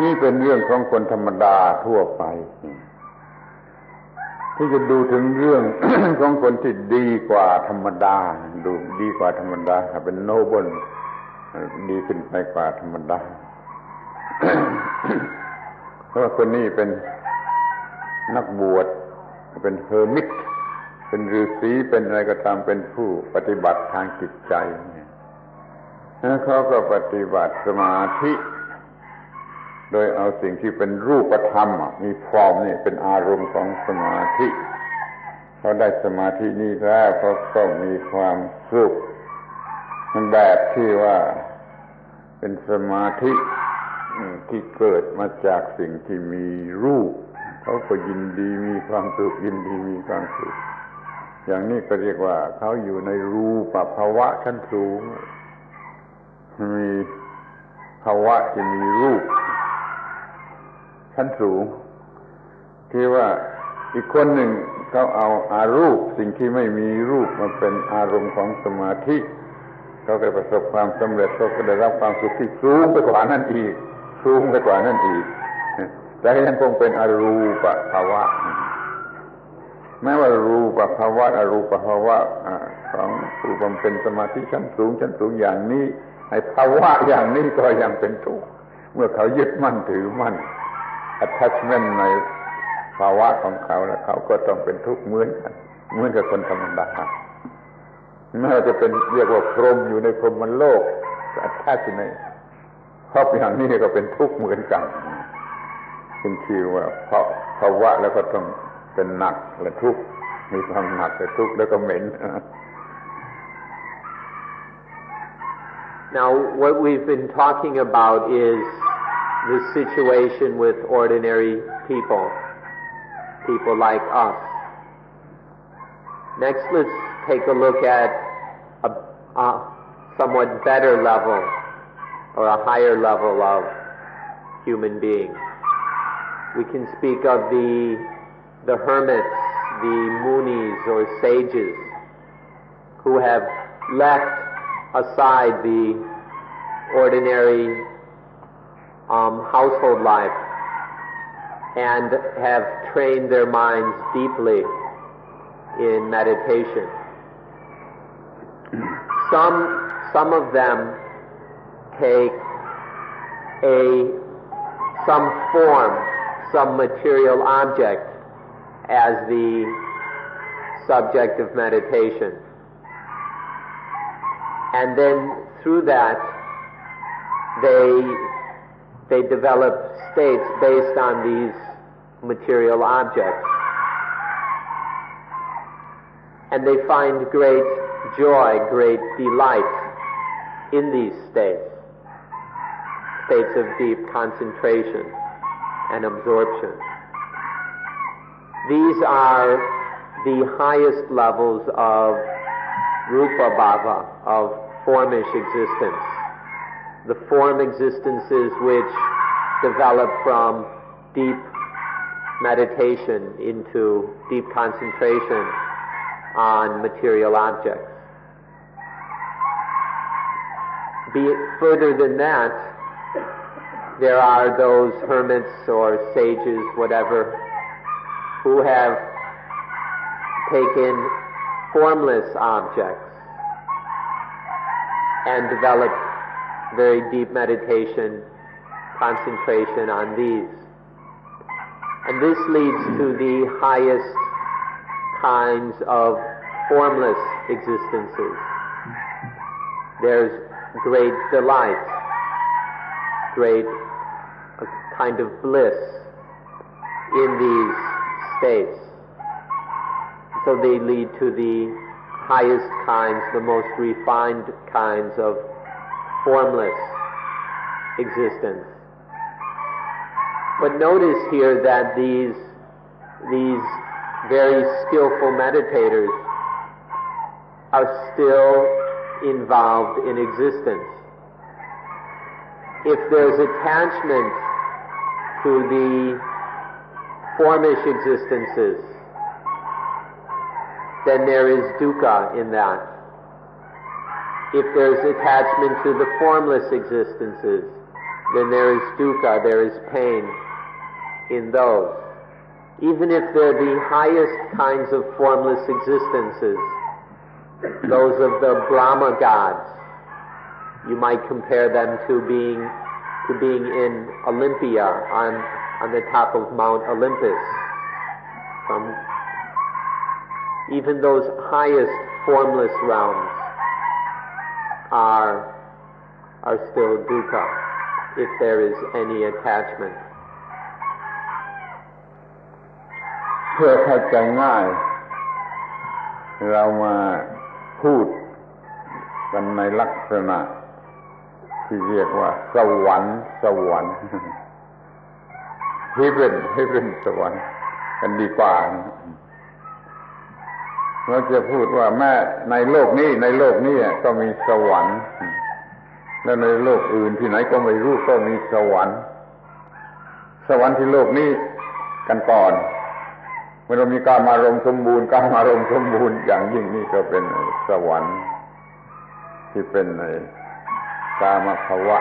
A: นี่เป็นเรื่องของคนธรรมดาทั่วไปที่จะดูถึงเรื่อง ของคนที่ดีกว่าธรรมดาดูดีกว่าธรรมดาเป็นโนเบิลดีขึ้นไปกว่าธรรมดา เพราะว่าคนนี้เป็นนักบวชเป็นเฮอร์มิตเป็นฤาษีเป็นอะไรก็ตามเป็นผู้ปฏิบัติทางจิตใจแล้วเขาก็ปฏิบัติสมาธิโดยเอาสิ่งที่เป็นรูปธรรมมีฟอร์มนี่เป็นอารมณ์ของสมาธิเขาได้สมาธินี้แล้วเขาก็มีความสุขแบบที่ว่าเป็นสมาธิที่เกิดมาจากสิ่งที่มีรูป เขาก็ยินดีมีความสุขยินดีมีความสุขอย่างนี้ก็เรียกว่าเขาอยู่ในรูปภาวะชั้นสูงมีภาวะที่มีรูปชั้นสูงที่ว่าอีกคนหนึ่งเขาเอาอารูปสิ่งที่ไม่มีรูปมาเป็นอารมณ์ของสมาธิเขาก็ประสบความสำเร็จเขาก็ได้รับความสุขที่สูงไปกว่านั้นอีกสูงไปกว่านั้นอีกแต่ยังคงเป็นอรูปภาวะแม้ว่ารูปภาวะอรูปภาวะของผู้บำเพ็ญสมาธิชั้นสูงอย่างนี้ไอ้ภาวะอย่างนี้ก็ยังเป็นทุกข์เมื่อเขายึดมั่นถือมั่น attachment ในภาวะของเขาแล้วเขาก็ต้องเป็นทุกข์เหมือนกันเหมือนกับคนธรรมดาแม้จะเป็นเรียกว่าพรหมอยู่ในพรหมโลก attach ในภาวะอย่างนี้ก็เป็นทุกข์เหมือนกันเป็นชื่อว่าเพราะภาวะแล้วก็ต้องเป็นหนักและทุกข์มีความหนักและทุกข์แล้วก็เหม็น
B: Now, what we've been talking about is the situation with ordinary people like us. Next, let's take a look at a somewhat better level or a higher level of human beings. We can speak of the hermits, the munis or sages who have left aside the ordinary household life and have trained their minds deeply in meditation. Some of them take some form, some material object as the subject of meditation. And then through that, they develop states based on these material objects. And they find great joy, great delight in these states of deep concentration and absorption. These are the highest levels of Rupa Bhava, of formish existence. The form existences which develop from deep meditation into deep concentration on material objects. Further than that, there are those hermits or sages, whatever, who have taken formless objects and developed very deep meditation, concentration on these. And this leads to the highest kinds of formless existences. There's great delight, great kind of bliss in these states. So they lead to the highest kinds, the most refined kinds of formless existence. But notice here that these very skillful meditators are still involved in existence. If there's attachment to the formish existences, then there is dukkha in that. If there's attachment to the formless existences, then there is dukkha, there is pain in those. Even if they're the highest kinds of formless existences, those of the Brahma gods, you might compare them to being in Olympia, on the top of Mount Olympus. Even those highest formless realms are still dukkha, if there is any attachment.
A: เพื่อเข้าใจง่ายเรามาพูดกันในลักษณะที่เรียกว่าสวรรค์ heaven สวรรค์กันดีกว่าเราจะพูดว่าแม้ในโลกนี้ก็มีสวรรค์แล้วในโลกอื่นที่ไหนก็ไม่รู้ก็มีสวรรค์ที่โลกนี้กันก่อนเมื่อเรามีการมารมณ์สมบูรณ์อย่างยิ่งนี่ก็เป็นสวรรค์ที่เป็นในกามภวะ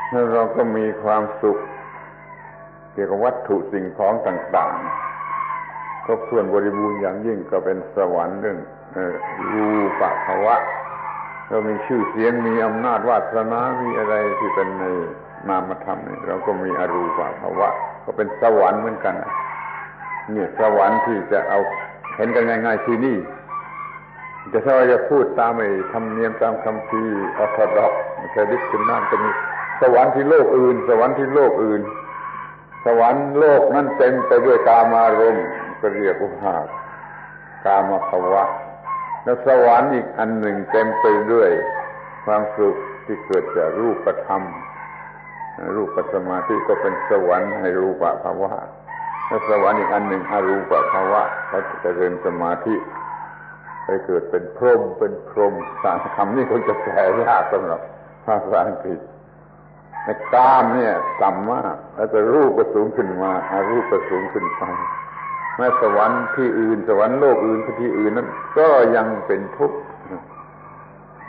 A: แล้วเราก็มีความสุขเกี่ยวกับวัตถุสิ่งของต่างๆครบถ้วนบริบูรณ์อย่างยิ่งก็เป็นสวรรค์เรื่องรูปภวะเรามีชื่อเสียงมีอำนาจวาสนามีอะไรที่เป็นในนามธรรมนี่เราก็มีอรูปภวะก็เป็นสวรรค์เหมือนกันเนี่ยสวรรค์ที่จะเอาเห็นกันง่ายๆที่นี่จะถ้าเราจะพูดตามไอ้ธรรมเนียมตามคัมภีร์ออร์โธดอกซ์คริสต์นั่นก็มีสวรรค์ที่โลกอื่นสวรรค์โลกนั้นเต็มไปด้วยกามารมณ์ก็เรียกว่ากามภวะแล้วสวรรค์อีกอันหนึ่งเต็มไปด้วยความสุขที่เกิดจากรูปธรรมรูปสมาธิก็เป็นสวรรค์ให้รูปภวะแล้วสวรรค์อีกอันหนึ่งอรูปภวะเขาจะเจริญสมาธิไปเกิดเป็นพรหมสารคำนี้คงจะแปลยากสำหรับภาษาอังกฤษในกามเนี่ยต่ำมากแล้วแต่รูปก็สูงขึ้นมาอรูปก็สูงขึ้นไปแม้สวรรค์ที่อื่นสวรรค์โลกอื่นที่อื่นนั้นก็ยังเป็นทุกข์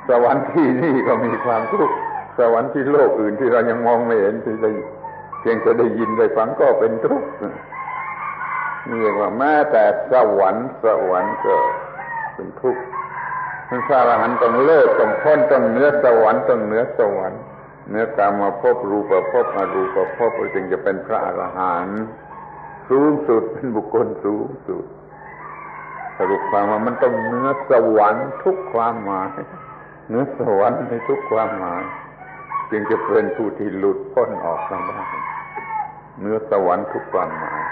A: สวรรค์ที่นี่ก็มีความทุกข์สวรรค์ที่โลกอื่นที่เรายังมองไม่เห็นที่ได้เพียงจะได้ยินได้ฟังก็เป็นทุกข์นี่เรียกว่าแม้แต่สวรรค์ก็เป็นทุกข์พระอรหันต์ต้องเลิศต้องพ้นต้องเหนือสวรรค์ต้องเหนือสวรรค์เหนือกามภพรูปภพอรูปภพจึงจะเป็นพระอรหันต์สูงสุดเป็นบุคคลสูงสุดสรุปความว่ามันต้องเหนือสวรรค์ทุกความหมายเหนือสวรรค์ในทุกความหมายจึงจะเป็นผู้ที่หลุดพ้นออกมาได้เหนือสวรรค์ทุกความหมาย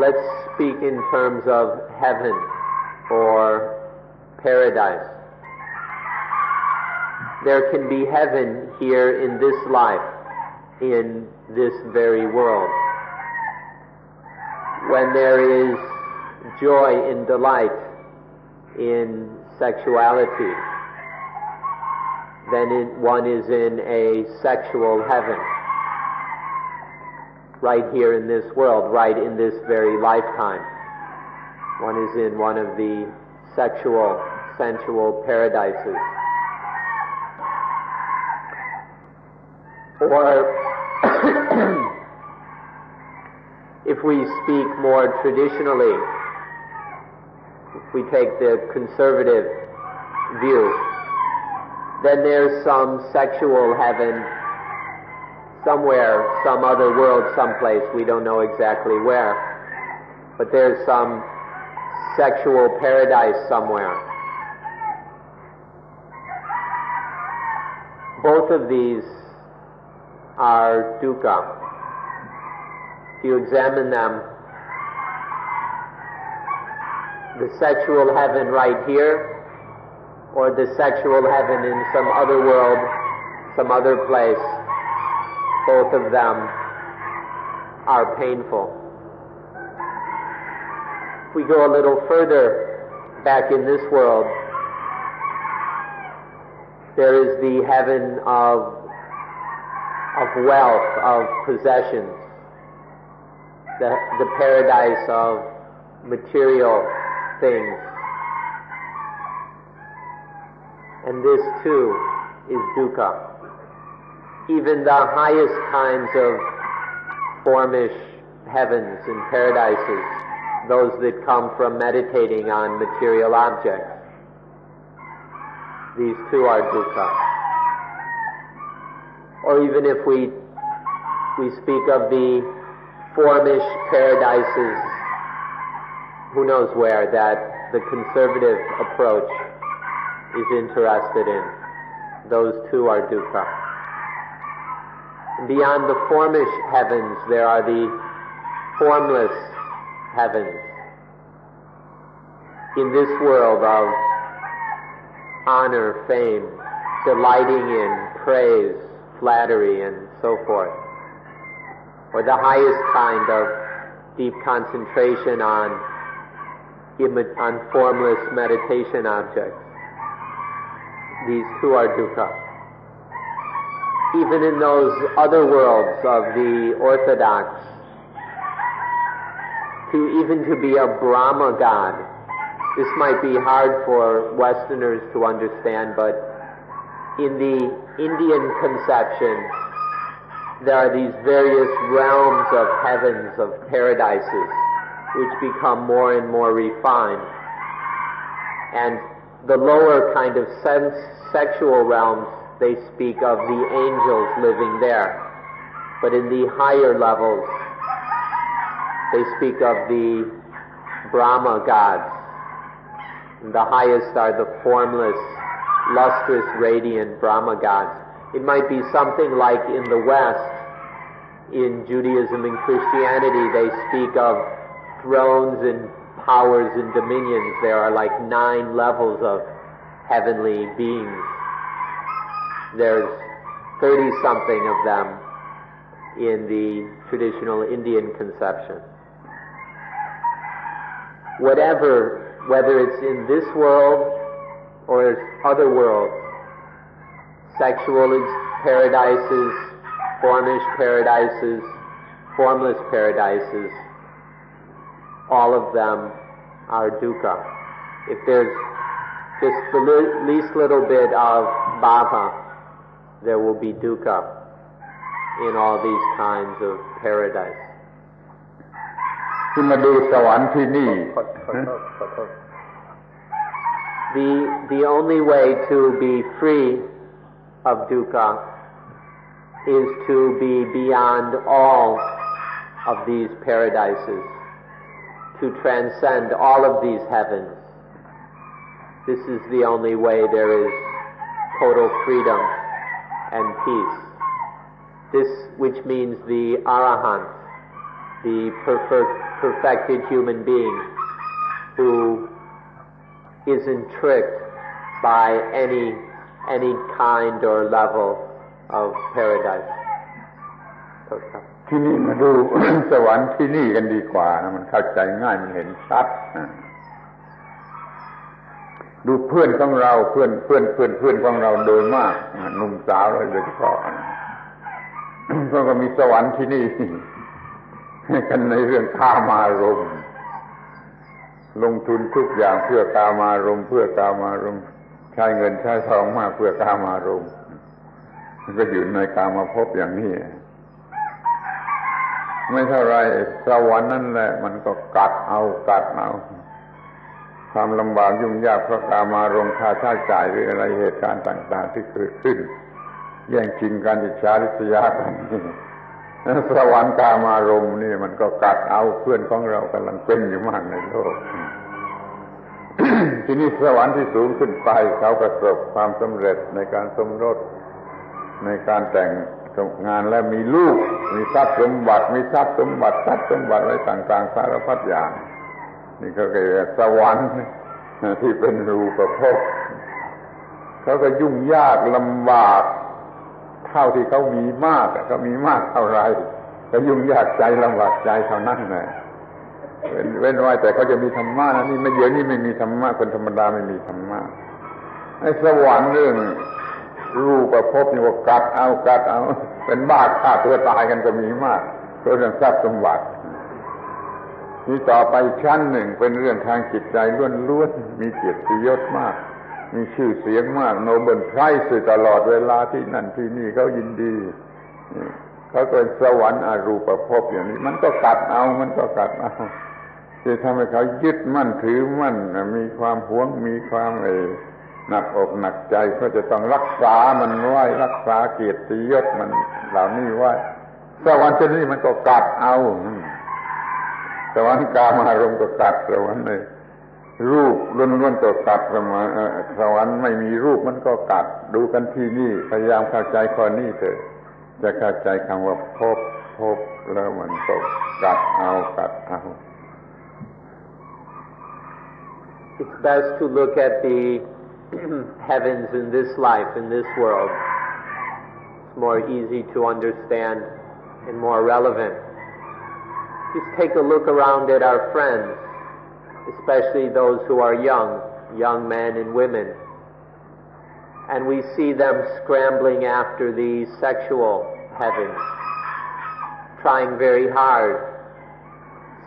B: Let's speak in terms of heaven or paradise. There can be heaven here in this life, in this very world. When there is joy and delight in sexuality, then one is in a sexual heaven, right here in this world, right in this very lifetime. One is in one of the sexual, sensual paradises. Or if we speak more traditionally, if we take the conservative view, then there's some sexual heaven somewhere, some other world, someplace, we don't know exactly where, but there's some sexual paradise somewhere. Both of these are dukkha. If you examine them, the sexual heaven right here, or the sexual heaven in some other world, some other place, both of them are painful. If we go a little further back in this world, there is the heaven of wealth, of possessions, the paradise of material things. And this too is dukkha. Even the highest kinds of formish heavens and paradises, those that come from meditating on material objects, these too are dukkha. Or even if we speak of the formish paradises, who knows where, that the conservative approach is interested in, those too are dukkha. Beyond the formish heavens, there are the formless heavens. In this world of honor, fame, delighting in praise, flattery and so forth. Or the highest kind of deep concentration on formless meditation objects. These too are dukkha. Even in those other worlds of the orthodox, even to be a Brahma god, this might be hard for Westerners to understand, but in the Indian conception, there are these various realms of heavens, of paradises, which become more and more refined. And the lower kind of sexual realms, they speak of the angels living there. But in the higher levels, they speak of the Brahma gods. And the highest are the formless, lustrous, radiant Brahma gods. It might be something like in the West, in Judaism and Christianity, they speak of thrones and powers and dominions. There are like 9 levels of heavenly beings. There's 30-something of them in the traditional Indian conception. Whether it's in this world or other worlds, sexual paradises, formish paradises, formless paradises, all of them are dukkha. If there's just the least little bit of bhava, there will be dukkha in all these kinds of paradise.
A: ที่มาดูสวรรค์ที่นี่
B: The only way to be free of dukkha is to be beyond all of these paradises, to transcend all of these heavens. This is the only way there is total freedom and peace. This, which means the arahant, the perfected human being who isn't tricked by any kind or level of paradise.
A: ที่นี่มาดู สวรรค์ที่นี่กันดีกว่านะมันเข้าใจง่ายมันเห็นชัดดูเพื่อนของเราเพื่อนของเราโดยมากหนุ่มสาวโดยเฉพาะก็มีสวรรค์ที่นี่กันในเรื่องกามารมณ์ลงทุนทุกอย่างเพื่อกามารมณ์ใช้เงินใช้ทองมากเพื่อกามารมณ์ก็อยู่ในกามภพอย่างนี้ไม่เท่าไรสวรรค์นั่นแหละมันก็กัดเอาความลำบากยุ่งยากเพราะกามารมณ์ค่าใช้จ่ายหรืออะไรเหตุการณ์ต่างๆที่เกิดขึ้นแย่งชิงการอิจฉาริษยากันสวรรค์กามารมณ์นี่มันก็กัดเอาเพื่อนของเรากำลังเป็นอยู่มากในโลก ที่นี่สวรรค์ที่สูงขึ้นไปเขาประสบความสำเร็จในการสมรสในการแต่งงานและมีลูกมีทรัพย์สมบัติอะไรต่างๆสารพัดอย่างนี่เขาเรียกสวรรค์ที่เป็นรูปภพเขาก็ยุ่งยากลำบากเท่าที่เขามีมากเขามีมากเท่าไรก็ยุ่งยากใจลำบากใจเท่านั้นแหละเว้นไว้แต่เขาจะมีธรรมะนะนี่ไม่เดี๋ยวนี้ไม่มีธรรมะคนธรรมดาไม่มีธรรมะไอ้สวรรค์เรื่องรูปภพนี่ว่ากัดเอาเป็นบ้าฆ่าตัวตายกันก็มีมากเพราะเรื่องทรัพย์สมบัตินี่ต่อไปชั้นหนึ่งเป็นเรื่องทางจิตใจล้วนๆมีเกียรติยศมากมีชื่อเสียงมากโนเบิลไพรส์ตลอดเวลาที่นั่นที่นี่เขายินดีเขาเป็นสวรรค์อรูปภพอย่างนี้มันก็กัดเอาที่ทำให้เขายึดมั่นถือมั่นมีความหวงมีความหนักอกหนักใจก็จะต้องรักษามันไว้รักษาเกียรติยศมันเหล่านี้ไว้สวรรค์ชนิดนี้มันก็กัดเอาสวรรค์กามารมณ์ก็กัดสวรรค์เลยรูปล้วนๆก็กัดสวรรค์ไม่มีรูปมันก็กัดดูกันที่นี่พยายามเข้าใจข้อนี้เถอะจะเข้าใจคำว่าภพแล้วมันก็กัดเอา
B: It's best to look at the heavens in this life, in this world, more easy to understand and more relevant. Just take a look around at our friends, especially those who are young men and women, and we see them scrambling after the sexual heavens, trying very hard,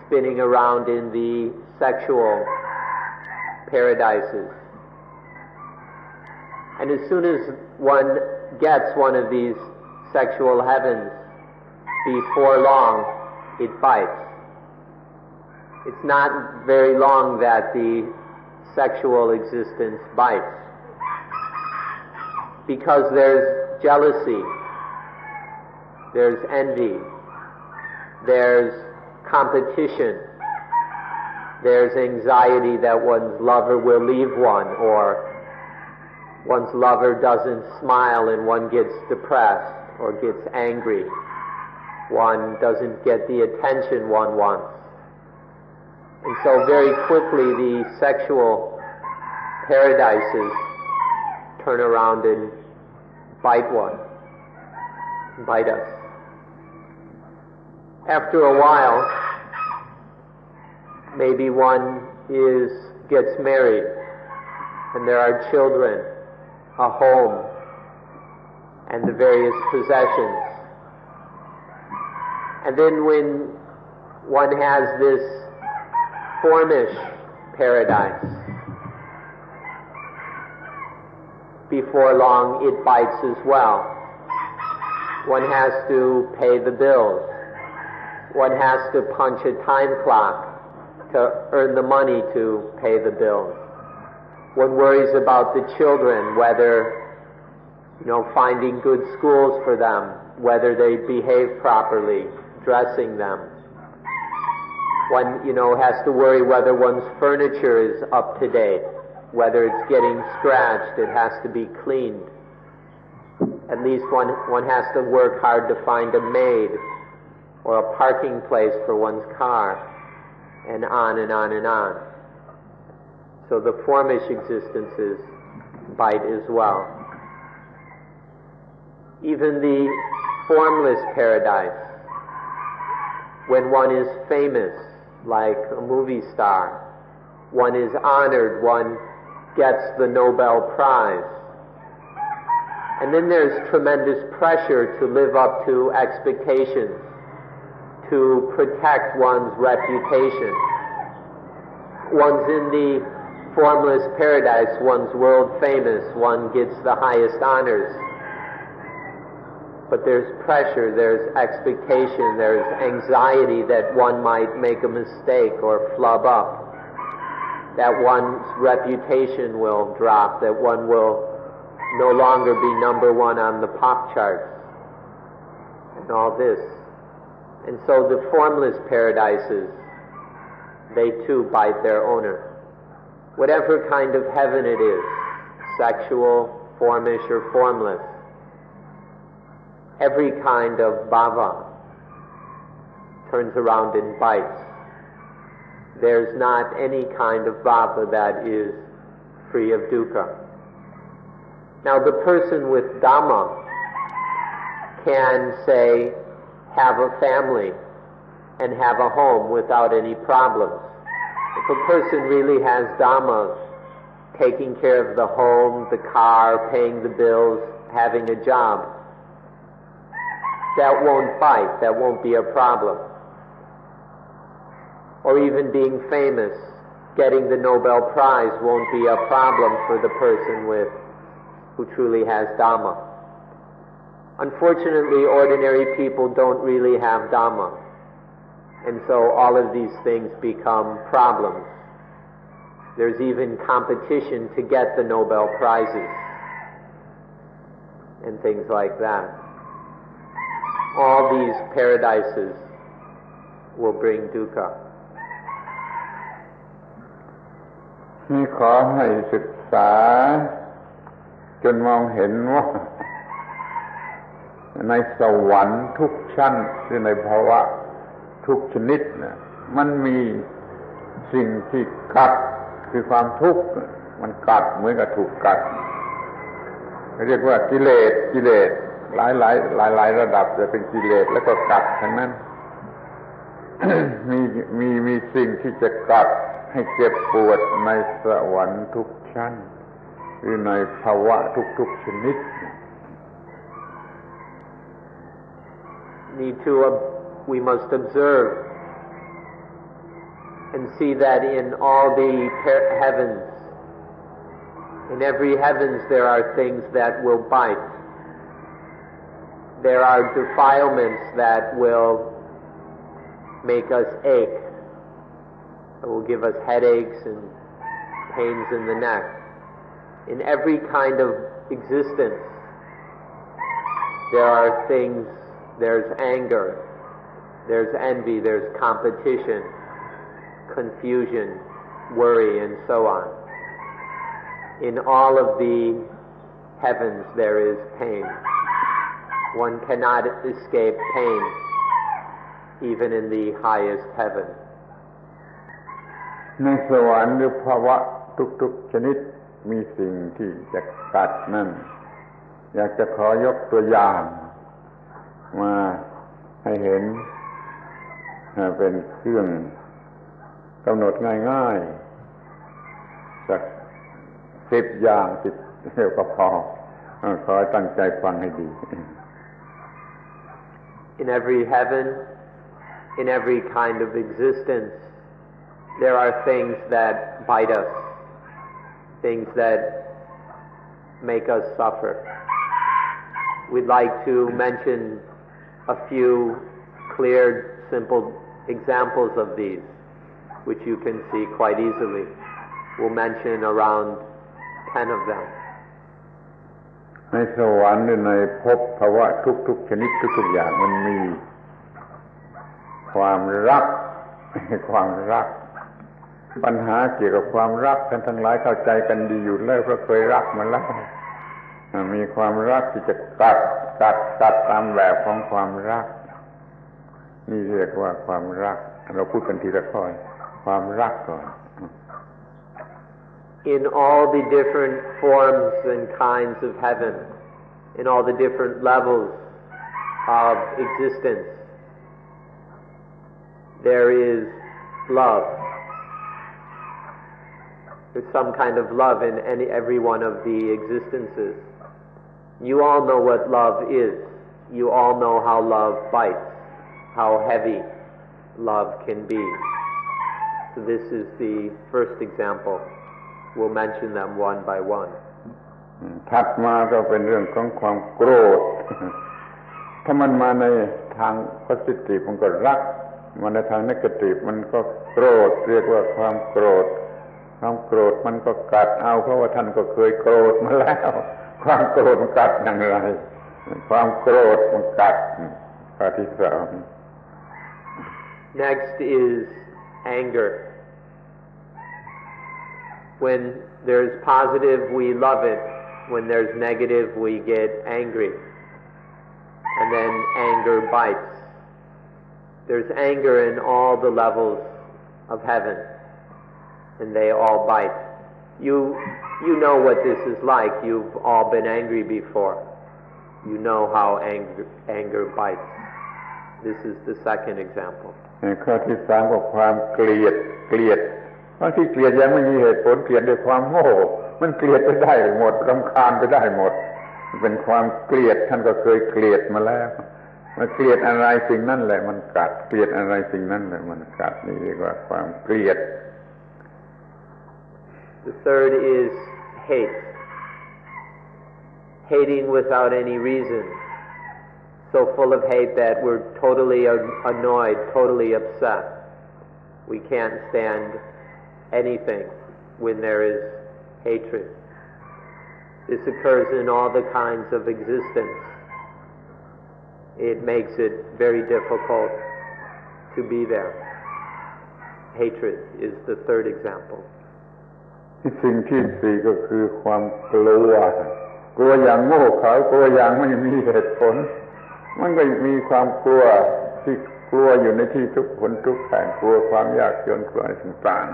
B: spinning around in the sexual paradises. And as soon as one gets one of these sexual heavens, before long it bites. It's not very long that the sexual existence bites, because there's jealousy, there's envy, there's competition, there's anxiety that one's lover will leave one, or one's lover doesn't smile and one gets depressed or gets angry. One doesn't get the attention one wants. And so very quickly the sexual paradises turn around and bite us. After a while, maybe one gets married, and there are children, a home, and the various possessions. And then when one has this formish paradise, before long it bites as well. One has to pay the bills. One has to punch a time clock to earn the money to pay the bills. One worries about the children, whether, finding good schools for them, whether they behave properly, dressing them. One, has to worry whether one's furniture is up to date, whether it's getting scratched, it has to be cleaned. At least one has to work hard to find a maid or a parking place for one's car, and on and on and on. So the formish existences bite as well. Even the formless paradise, when one is famous, like a movie star, one is honored, one gets the Nobel Prize. And then there's tremendous pressure to live up to expectations, to protect one's reputation. One's in the formless paradise, one's world famous, one gets the highest honors. But there's pressure, there's expectation, there's anxiety that one might make a mistake or flub up, that one's reputation will drop, that one will no longer be number one on the pop charts, and all this. And so the formless paradises, they too bite their owner. Whatever kind of heaven it is, sexual, formish, or formless, every kind of bhava turns around and bites. There's not any kind of bhava that is free of dukkha. Now the person with Dhamma can, say, have a family and have a home without any problems. If a person really has Dhamma, taking care of the home, the car, paying the bills, having a job, that won't bite, that won't be a problem. Or even being famous, getting the Nobel Prize won't be a problem for the person who truly has Dhamma. Unfortunately, ordinary people don't really have Dhamma, and so all of these things become problems. There's even competition to get the Nobel Prizes and things like that. All these paradises will bring dukkha.
A: นี่ขอให้ศึกษาจนมองเห็นว่าในสวรรค์ทุกชั้นหรือในภาวะทุกชนิดนะมันมีสิ่งที่กัดคือความทุกข์มันกัดเหมือนกับถูกกัดเรียกว่ากิเลส หลายระดับจะเป็นกิเลสแล้วก็กัดทั้งนั้น มีสิ่งที่จะกัดให้เจ็บปวดในสวรรค์ทุกชั้นหรือในภาวะทุกชนิด
B: We must observe and see that in all the heavens, in every heavens there are things that will bite. There are defilements that will make us ache, that will give us headaches and pains in the neck. In every kind of existence, there are things, there's anger, there's envy, there's competition, confusion, worry, and so on. In all of the heavens there is pain. One cannot escape pain, even in the highest heaven.
A: ในสวรรค์หรือภาวะทุกชนิดมีสิ่งที่จะกัดนั่นอยากจะขอยกตัวอย่างมาให้เห็นเป็นเครื่องกำหนดง่ายๆสัก10 อย่าง10เท่าก็พอขอตั้งใจฟังให้ดี
B: In every heaven, in every kind of existence, there are things that bite us, things that make us suffer. We'd like to mention a few clear, simple examples of these, which you can see quite easily. We'll mention around 10 of them.
A: ในสวรรค์หรือในภพภาวะทุกชนิดทุกอย่างมันมีความรัก ปัญหาเกี่ยวกับความรักท่านทั้งหลายเข้าใจกันดีอยู่แล้วเพราะเคยรักมาแล้วมีความรักที่จะกัดตามแบบของความรักนี่เรียกว่าความรักเราพูดกันทีละข้อความรักก่อน
B: In all the different forms and kinds of heaven, in all the different levels of existence, there is love. There's some kind of love in every one of the existences. You all know what love is. You all know how love bites, how heavy love can be. So this is the first example.We'll mention them one by one.
A: ถัดมาก็เป็นเรื่องของความโกรธ ถ้ามันมาในทางโพสิทีฟมันก็รักมาในทางเนกาทีฟมันก็โกรธเรียกว่าความโกรธมันก็กัดเอาเพราะว่าท่านก็เคยโกรธมาแล้วความโกรธมันกัดอย่างไรความโกรธมันกัดข้อที่สอง
B: Next is anger.When there's positive, we love it. When there's negative, we get angry. And then anger bites. There's anger in all the levels of heaven, and they all bite. You know what this is like. You've all been angry before. You know how anger bites. This is the second example.
A: ข้อที่สามก็ความเกลียดบางทีเกลียดยังไม่มีเหตุผลเกลียดด้วยความโง่มันเกลียดไปได้หมดรำคาญไปได้หมดเป็นความเกลียดท่านก็เคยเกลียดมาแล้วมันเกลียดอะไรสิ่งนั้นแหละมันกัดเกลียดอะไรสิ่งนั้นแหละมันกัดนี่เรียกว่าความเกลียด
B: The third is hating without any reason, so full of hate that we're totally annoyed, totally upset.We can't stand anything when there is hatred. This occurs in all the kinds of existence. It makes it very difficult to be there. Hatred is the third example.
A: สิ่งที่สี่ก็คือความกลัวอย่างโง่เขลากลัวอย่างไม่มีเหตุผลมันก็มีความกลัวที่กลัวอยู่ในที่ทุกคนทุกแห่งกลัวความยากจนกลัวต่าง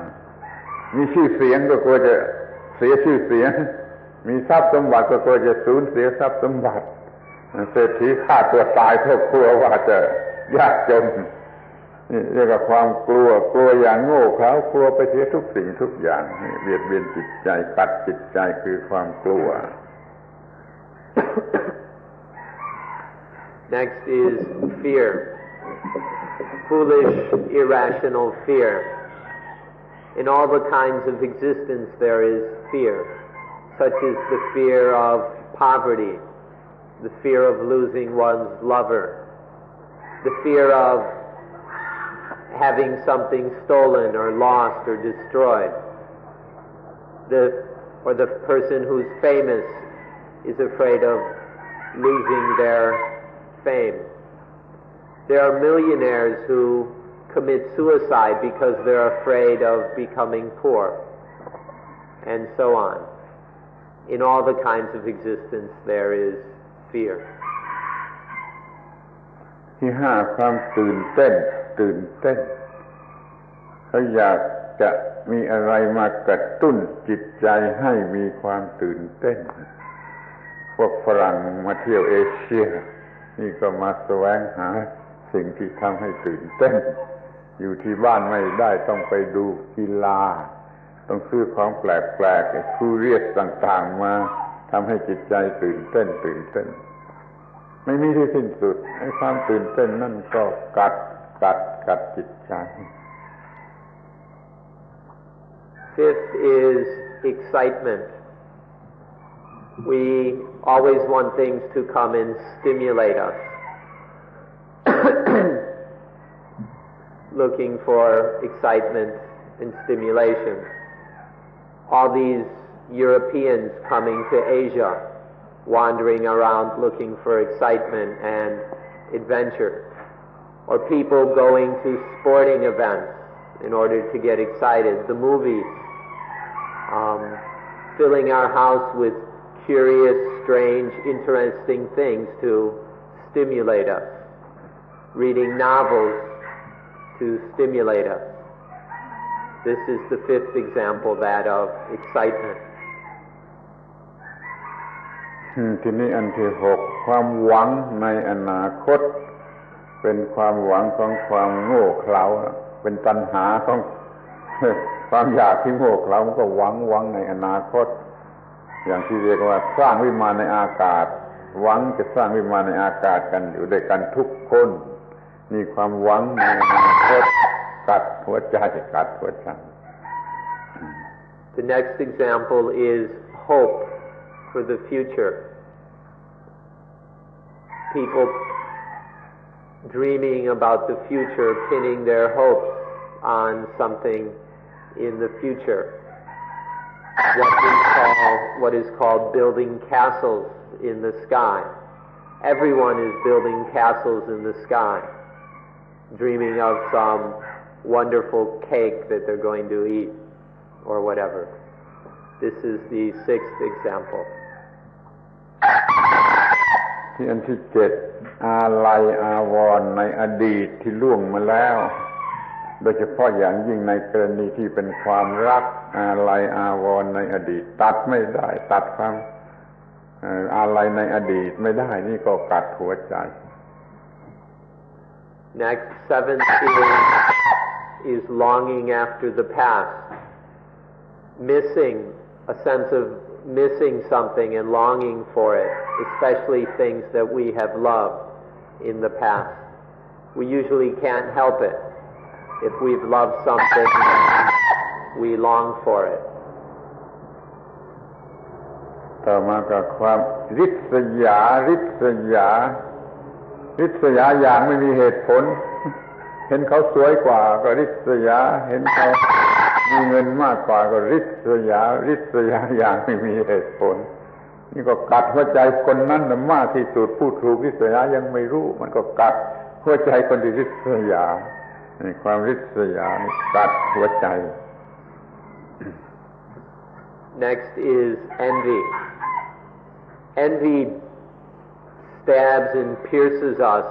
A: ๆมีชื่อเสียงก็กลัวจะเสียชื่อเสียงมีทรัพย์สมบัติก็กลัวจะสูญเสียทรัพย์สมบัติ เศรษฐีฆ่าตัวตายเพราะกลัวว่าจะยากจนนี่เรียกว่าความกลัวอย่างโง่เขลากลัวไปเสียทุกสิ่งทุกอย่างเบียดเบียนจิตใจกัดจิตใจคือความกลัว
B: Next is fear. Foolish, irrational fear. In all the kinds of existence there is fear, such as the fear of poverty, the fear of losing one's lover, the fear of having something stolen or lost or destroyed. Or the person who's famous is afraid of losing their fame. There are millionaires who commit suicide because they're afraid of becoming poor, and so on. In all the kinds of existence there is fear.
A: ที่ห้าความตื่นเต้นเขาอยากจะมีอะไรมากระตุ้นจิตใจให้มีความตื่นเต้นพวกฝรั่งมาเที่ยวเอเชียนี่ก็มาแสวงหาสิ่งที่ทำให้ตื่นเต้นอยู่ที่บ้านไม่ได้ต้องไปดูกีฬาต้องซื้อของแปลกๆคูเรียสต่างๆมาทำให้จิตใจตื่นเต้นไม่มีที่สิ้นสุดไอ้ความตื่นเต้นนั่นก็กัดจิตใจ
B: Fifth is excitement. We always want things to come and stimulate us. Looking for excitement and stimulation. All these Europeans coming to Asia, wandering around looking for excitement and adventure, or people going to sporting events in order to get excited, the movies, filling our house with curious, strange, interesting things to stimulate us, reading novels to stimulate us. This is the fifth example, that of excitement.
A: ทีนี้อันที่หกความหวังในอนาคตเป็นความหวังของความโง่เขลาเป็นตัณหาของความอยากที่โง่เขลามันก็หวังในอนาคตอย่างที่เรียกว่าสร้างวิมานในอากาศหวังจะสร้างวิมานในอากาศกันอยู่ด้วยกันทุกคนมีความหวังในอนาคตกัดหัวใจ
B: The next example is hope for the future. People dreaming about the future, pinning their hopes on something in the future. What is called building castles in the sky. Everyone is building castles in the sky, dreaming of some wonderful cake that they're going to eat or whatever. This is the sixth example.
A: ที่อันที่เจ็ดอาลัยอาวรณ์ในอดีตที่ล่วงมาแล้วโดยเฉพาะอย่างยิ่งในกรณีที่เป็นความรักอาลัยอาวรณ์ในอดีตตัดไม่ได้ตัดความอาลัยในอดีตไม่ได้นี่ก็กัดหัวใจ
B: Next, seventh is longing after the past, missing a sense of missing something and longing for it, especially things that we have loved in the past. We usually can't help it. If we've loved something, we long for it.
A: ต่อมาก็ความริษยาอย่างไม่มีเหตุผลเห็นเขาสวยกว่าก็ริษยาเห็นเขามีเงินมากกว่าก็ริษยาอย่างไม่มีเหตุผลนี่ก็กัดหัวใจคนนั้นมากที่สุดผู้ถูกริษยายังไม่รู้มันก็กัดหัวใจคนที่ริษยานี่ความริษยานี่กัดหัวใจ
B: Next is envy. Envy stabs and pierces us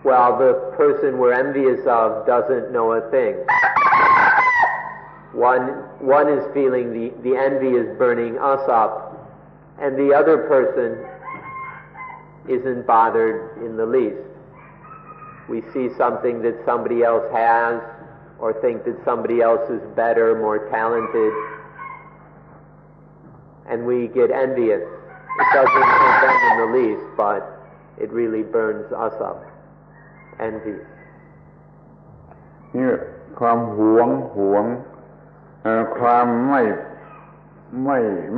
B: while the person we're envious of doesn't know a thing. One is feeling the envy is burning us up, and the other person isn't bothered in the least. We see something that somebody else has, or think that somebody else is better, more talented, and we get envious. It doesn't hurt them in the least, but it really burns us up. Envy.
A: นี่ความหวงความไ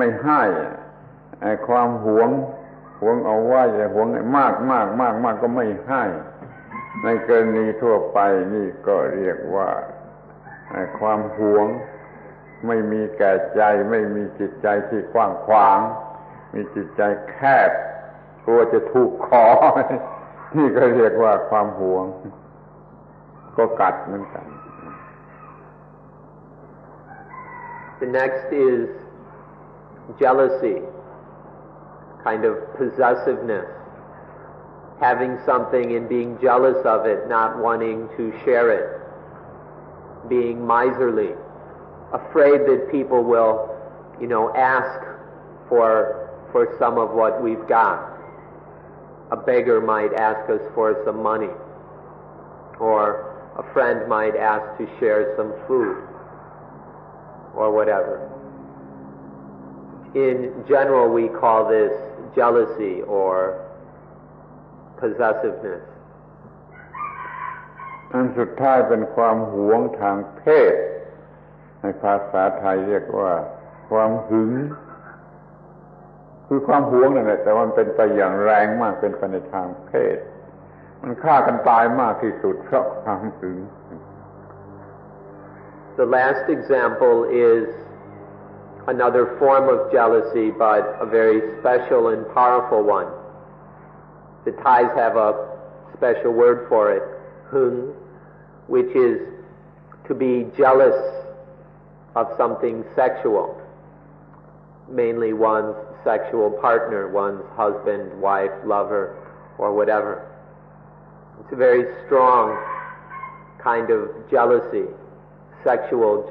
A: ม่ให้ความหวงเอาไว้หวงมากก็ไม่ให้ในกรณีทั่วไปนี่ก็เรียกว่าความหวงไม่มีแก่ใจไม่มีจิตใจที่กว้างขวางมีจิตใจแคบกลัวจะถูกขอนี่ก็เรียกว่าความหวงก็กัดเหมือนกัน
B: The next is jealousy, kind of possessiveness, having something and being jealous of it, not wanting to share it, being miserly, afraid that people will, ask for some of what we've got. A beggar might ask us for some money, or a friend might ask to share some food, or whatever. In general, we call this jealousy or possessiveness.
A: อันสุดท้ายเป็นความหวงทางเพศในภาษาไทยเรียกว่าความหึงคือความหวงนั่นแหละแต่มันเป็นไปอย่างแรงมากเป็นไปในทางเพศมันฆ่ากันตายมากที่สุดเพราะความหึง
B: The last example is another form of jealousy, but a very special and powerful one. The Thais have a special word for it, hung, which is to be jealous of something sexual, mainly one's sexual partner, one's husband, wife, lover, or whatever. It's a very strong kind of jealousy, sexual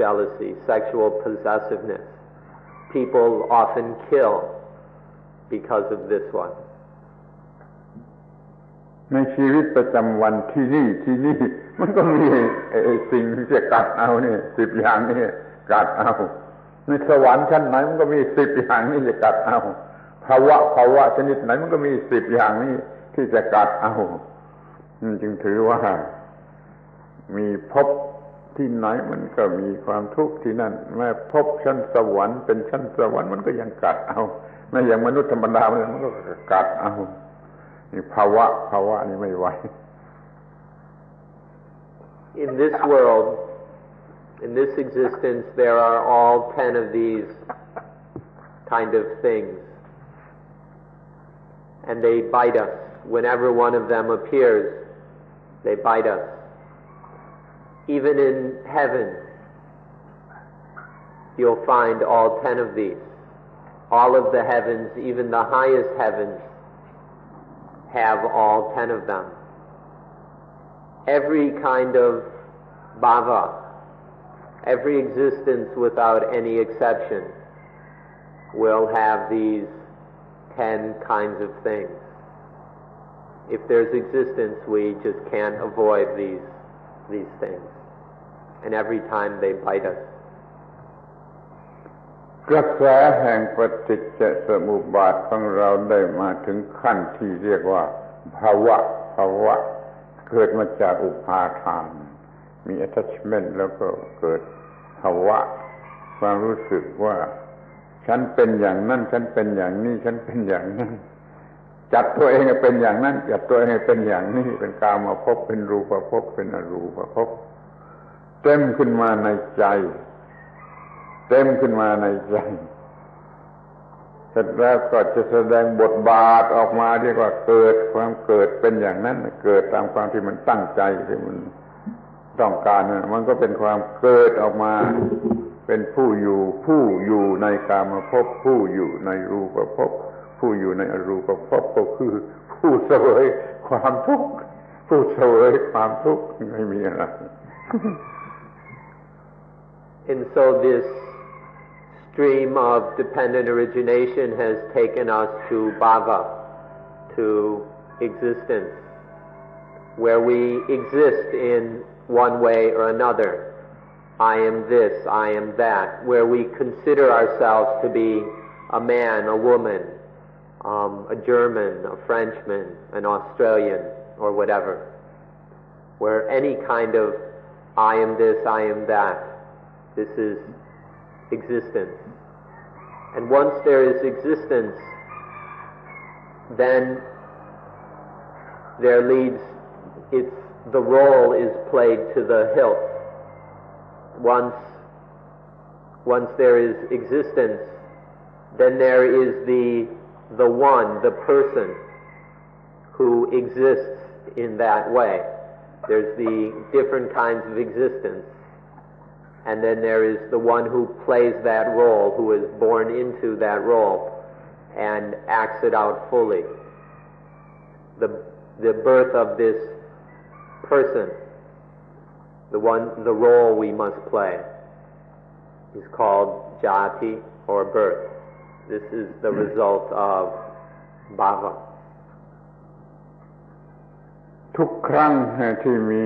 B: possessiveness. People often kill because of this one.
A: ในชีวิตประจำวันที่นี่มันก็มีสิ่งที่จะกัดเอาเนี่ย10อย่างนี่กัดเอาในสวรรค์ชั้นไหนมันก็มี10อย่างนี่จะกัดเอาภาวะชนิดไหนมันก็มี10อย่างนี้ที่จะกัดเอาจึงถือว่ามีภพที่ไหนมันก็มีความทุกข์ที่นั่นแม้ภพชั้นสวรรค์เป็นชั้นสวรรค์มันก็ยังกัดเอาแม้อย่างมนุษย์ธรรมดามันก็กัดเอานี่ภาวะนี่ไม่ไหว
B: In this world, in this existence, there are all 10 of these kind of things, and they bite us. Whenever one of them appears, they bite us. Even in heaven, you'll find all 10 of these. All of the heavens, even the highest heavens, have all 10 of them. Every kind of bhava, every existence without any exception, will have these 10 kinds of things. If there's existence, we just can't avoid these things. And every time they bite us.
A: กระแสแห่งปฏิจจสมุปบาทของเราได้มาถึงขั้นที่เรียกว่าภาวะเกิดมาจากอุปาทานมี attachment แล้วก็เกิดภาวะความรู้สึกว่าฉันเป็นอย่างนั้นฉันเป็นอย่างนี้ฉันเป็นอย่างนั้นจัดตัวเองให้เป็นอย่างนั้นจัดตัวเองให้เป็นอย่างนี้เป็นกามภพเป็นรูปภพเป็นอรูปภพเต็มขึ้นมาในใจเสร็จแล้วก็จะแสดงบทบาทออกมาเรียกว่าเกิดความเกิดเป็นอย่างนั้นเกิดตามความที่มันตั้งใจที่มันต้องการมันก็เป็นความเกิดออกมาเป็นผู้อยู่ในกามภพผู้อยู่ในรูปภพผู้อยู่ในอรูปภพก็คือผู้เสวยความทุกข์ผู้เสวยความทุกข์ไม่มีอะไร
B: And so this stream of dependent origination has taken us to bhava, to existence, where we exist in one way or another. I am this, I am that, where we consider ourselves to be a man, a woman, a German, a Frenchman, an Australian, or whatever, where any kind of I am this, I am that, this is existence. And once there is existence, then there leads, the role is played to the hilt. Once there is existence, then there is the one, the person, who exists in that way. There's the different kinds of existence, and then there is the one who plays that role, who is born into that role and acts it out fully. The birth of this person, the role we must play, is called jati, or birth. This is the result of bhava.
A: ทุกครั้งที่มี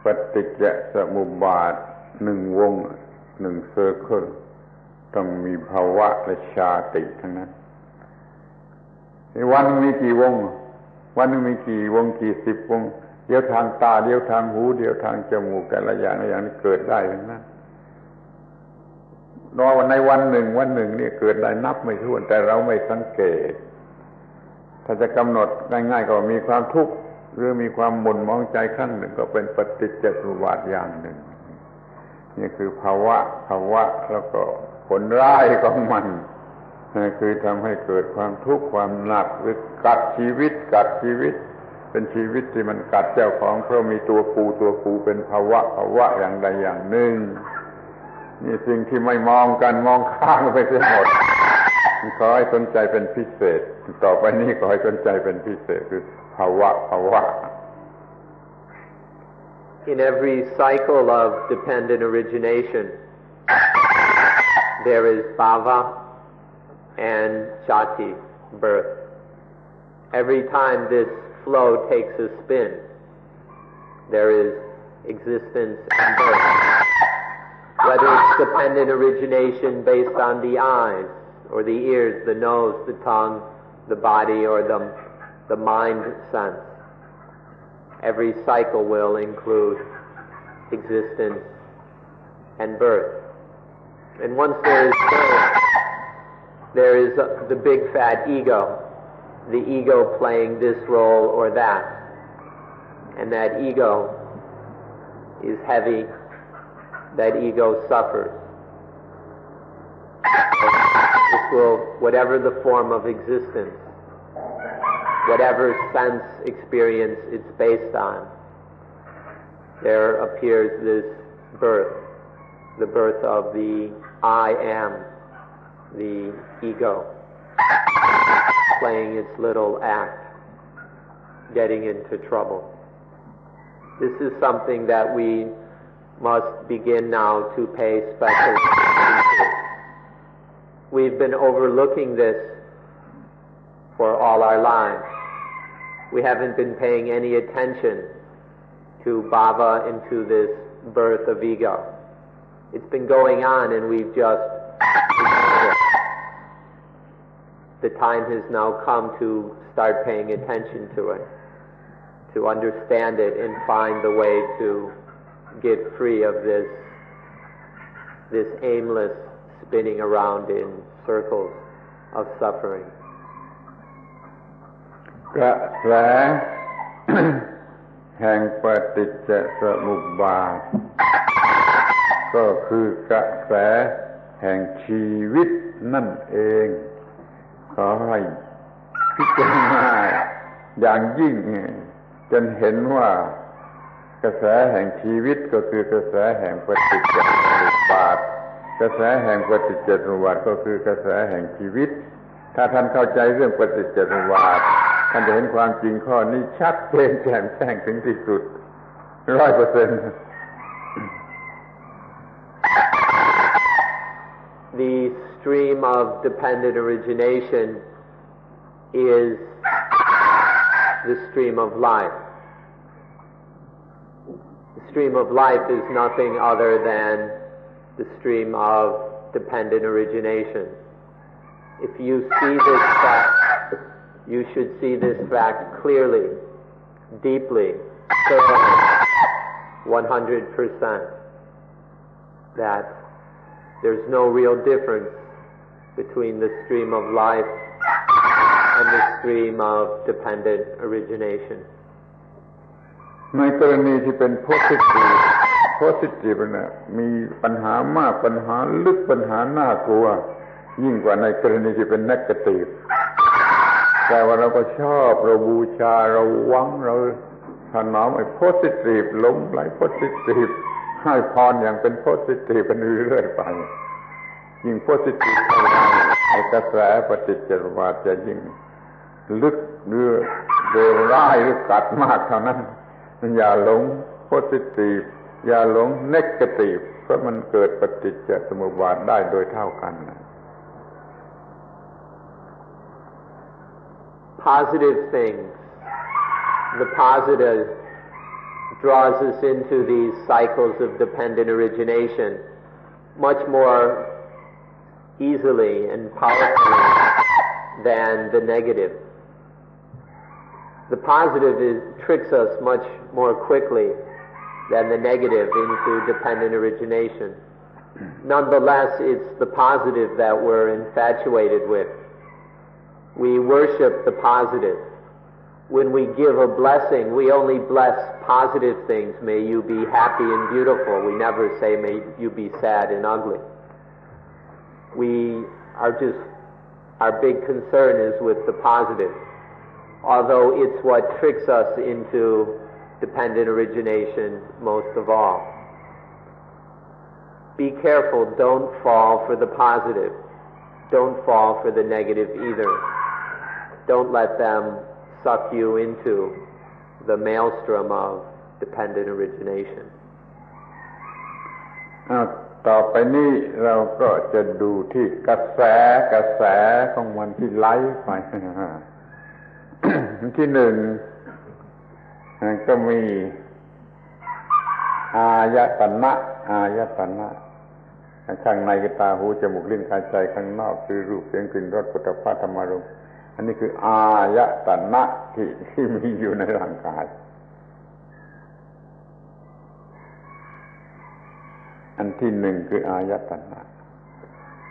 A: ปฏิจจสมุปบาทหนึ่งวงหนึ่งเซอร์เคิลต้องมีภาวะและชาติทั้งนั้นวันนึงมีกี่วงวันนึงมีกี่วงกี่สิบวงเดี๋ยวทางตาเดี๋ยวทางหูเดี๋ยวทางจมูกแต่ละอย่างละอย่างนี้เกิดได้ทั้งนั้นนอกในวันหนึ่งนี่เกิดได้นับไม่ถ้วนแต่เราไม่สังเกตถ้าจะกำหนดง่ายๆก็มีความทุกข์หรือมีความหม่นหมองใจขั้นหนึ่งก็เป็นปฏิจจสมุปบาทอย่างหนึ่งนี่คือภาวะแล้วก็ผลร้ายของมันคือทำให้เกิดความทุกข์ความหนักหรือกัดชีวิตเป็นชีวิตที่มันกัดเจ้าของเพราะมีตัวกูเป็นภาวะอย่างใดอย่างหนึ่งนี่สิ่งที่ไม่มองกันมองข้ามไปเสียหมดขอให้สนใจเป็นพิเศษต่อไปนี้ขอให้สนใจเป็นพิเศษคือภาวะ
B: In every cycle of dependent origination, there is bhava and jati, birth. Every time this flow takes a spin, there is existence and birth. Whether it's dependent origination based on the eyes, or the ears, the nose, the tongue, the body, or the mind sense. Every cycle will include existence and birth. And once there is birth, there is the big fat ego, the ego playing this role or that. And that ego is heavy, that ego suffers. Whatever the form of existence, whatever sense experience it's based on, there appears this birth, the birth of the I am, the ego, playing its little act, getting into trouble. This is something that we must begin now to pay special attention to. We've been overlooking this for all our lives. We haven't been paying any attention to bhava and to this birth of ego. It's been going on and we've just ignored it. The time has now come to start paying attention to it, to understand it and find the way to get free of this aimless spinning around in circles of suffering.
A: กระแส แห่งปฏิจจสมุปบาทก็คือกระแสแห่งชีวิตนั่นเองขอให้พิจารณาอย่างยิ่งจนเห็นว่ากระแสแห่งชีวิตก็คือกระแสแห่งปฏิจจสมุปบาทกระแสแห่งปฏิจจสมุปบาทก็คือกระแสแห่งชีวิตถ้าท่านเข้าใจเรื่องปฏิจจสมุปบาทท่านจะเห็นความจริงข้อนี้ชัดเจนแจ่มแจ้งถึงที่สุด 100%.
B: The stream of dependent origination is the stream of life. The stream of life is nothing other than the stream of dependent origination. If you see this fact, you should see this fact clearly, deeply, thoroughly, 100%, that there's no real difference between the stream of life and the stream of dependent origination.
A: ในกรณีที่เป็น positive นะมีปัญหามากปัญหาลึกปัญหาน่ากลัวยิ่งกว่าในกรณีที่เป็น negative แต่ว่าเราก็ชอบเราบูชาเราหวังเราถนอมไอ้ positive หลงไหล positive ให้พรอย่างเป็น positive ไปเรื่อยๆไปยิ่ง positive เท่าไหร่ไอ้กระแสปฏิจจสมุปบาทจะยิ่งลึกหรือเลวร้ายหรือกัดมากเท่านั้นอย่าหลง positive อย่าหลง negative เพราะมันเกิดปฏิจจสมุปบาทได้โดยเท่ากัน
B: Positive things, the positive draws us into these cycles of dependent origination much more easily and powerfully than the negative. The positive tricks us much more quickly than the negative into dependent origination. Nonetheless, it's the positive that we're infatuated with. We worship the positive. When we give a blessing, we only bless positive things. May you be happy and beautiful. We never say, may you be sad and ugly. Our big concern is with the positive, although it's what tricks us into dependent origination most of all. Be careful, don't fall for the positive. Don't fall for the negative either. Don't let them suck you into the maelstrom of dependent origination.
A: ต่อไปนี้เราก็จะดูที่กระแสของมันที่ไหลไป ที่หนึ่งก็มีอายตนะข้างในคือตาหูจมูกลิ้นกายใจข้างนอกคือรูปเสียงกลิ่นรสปุถะภะธรรมารมณ์อันนี้คืออายตนะที่มีอยู่ในร่างกายอันที่หนึ่งคืออายตนะ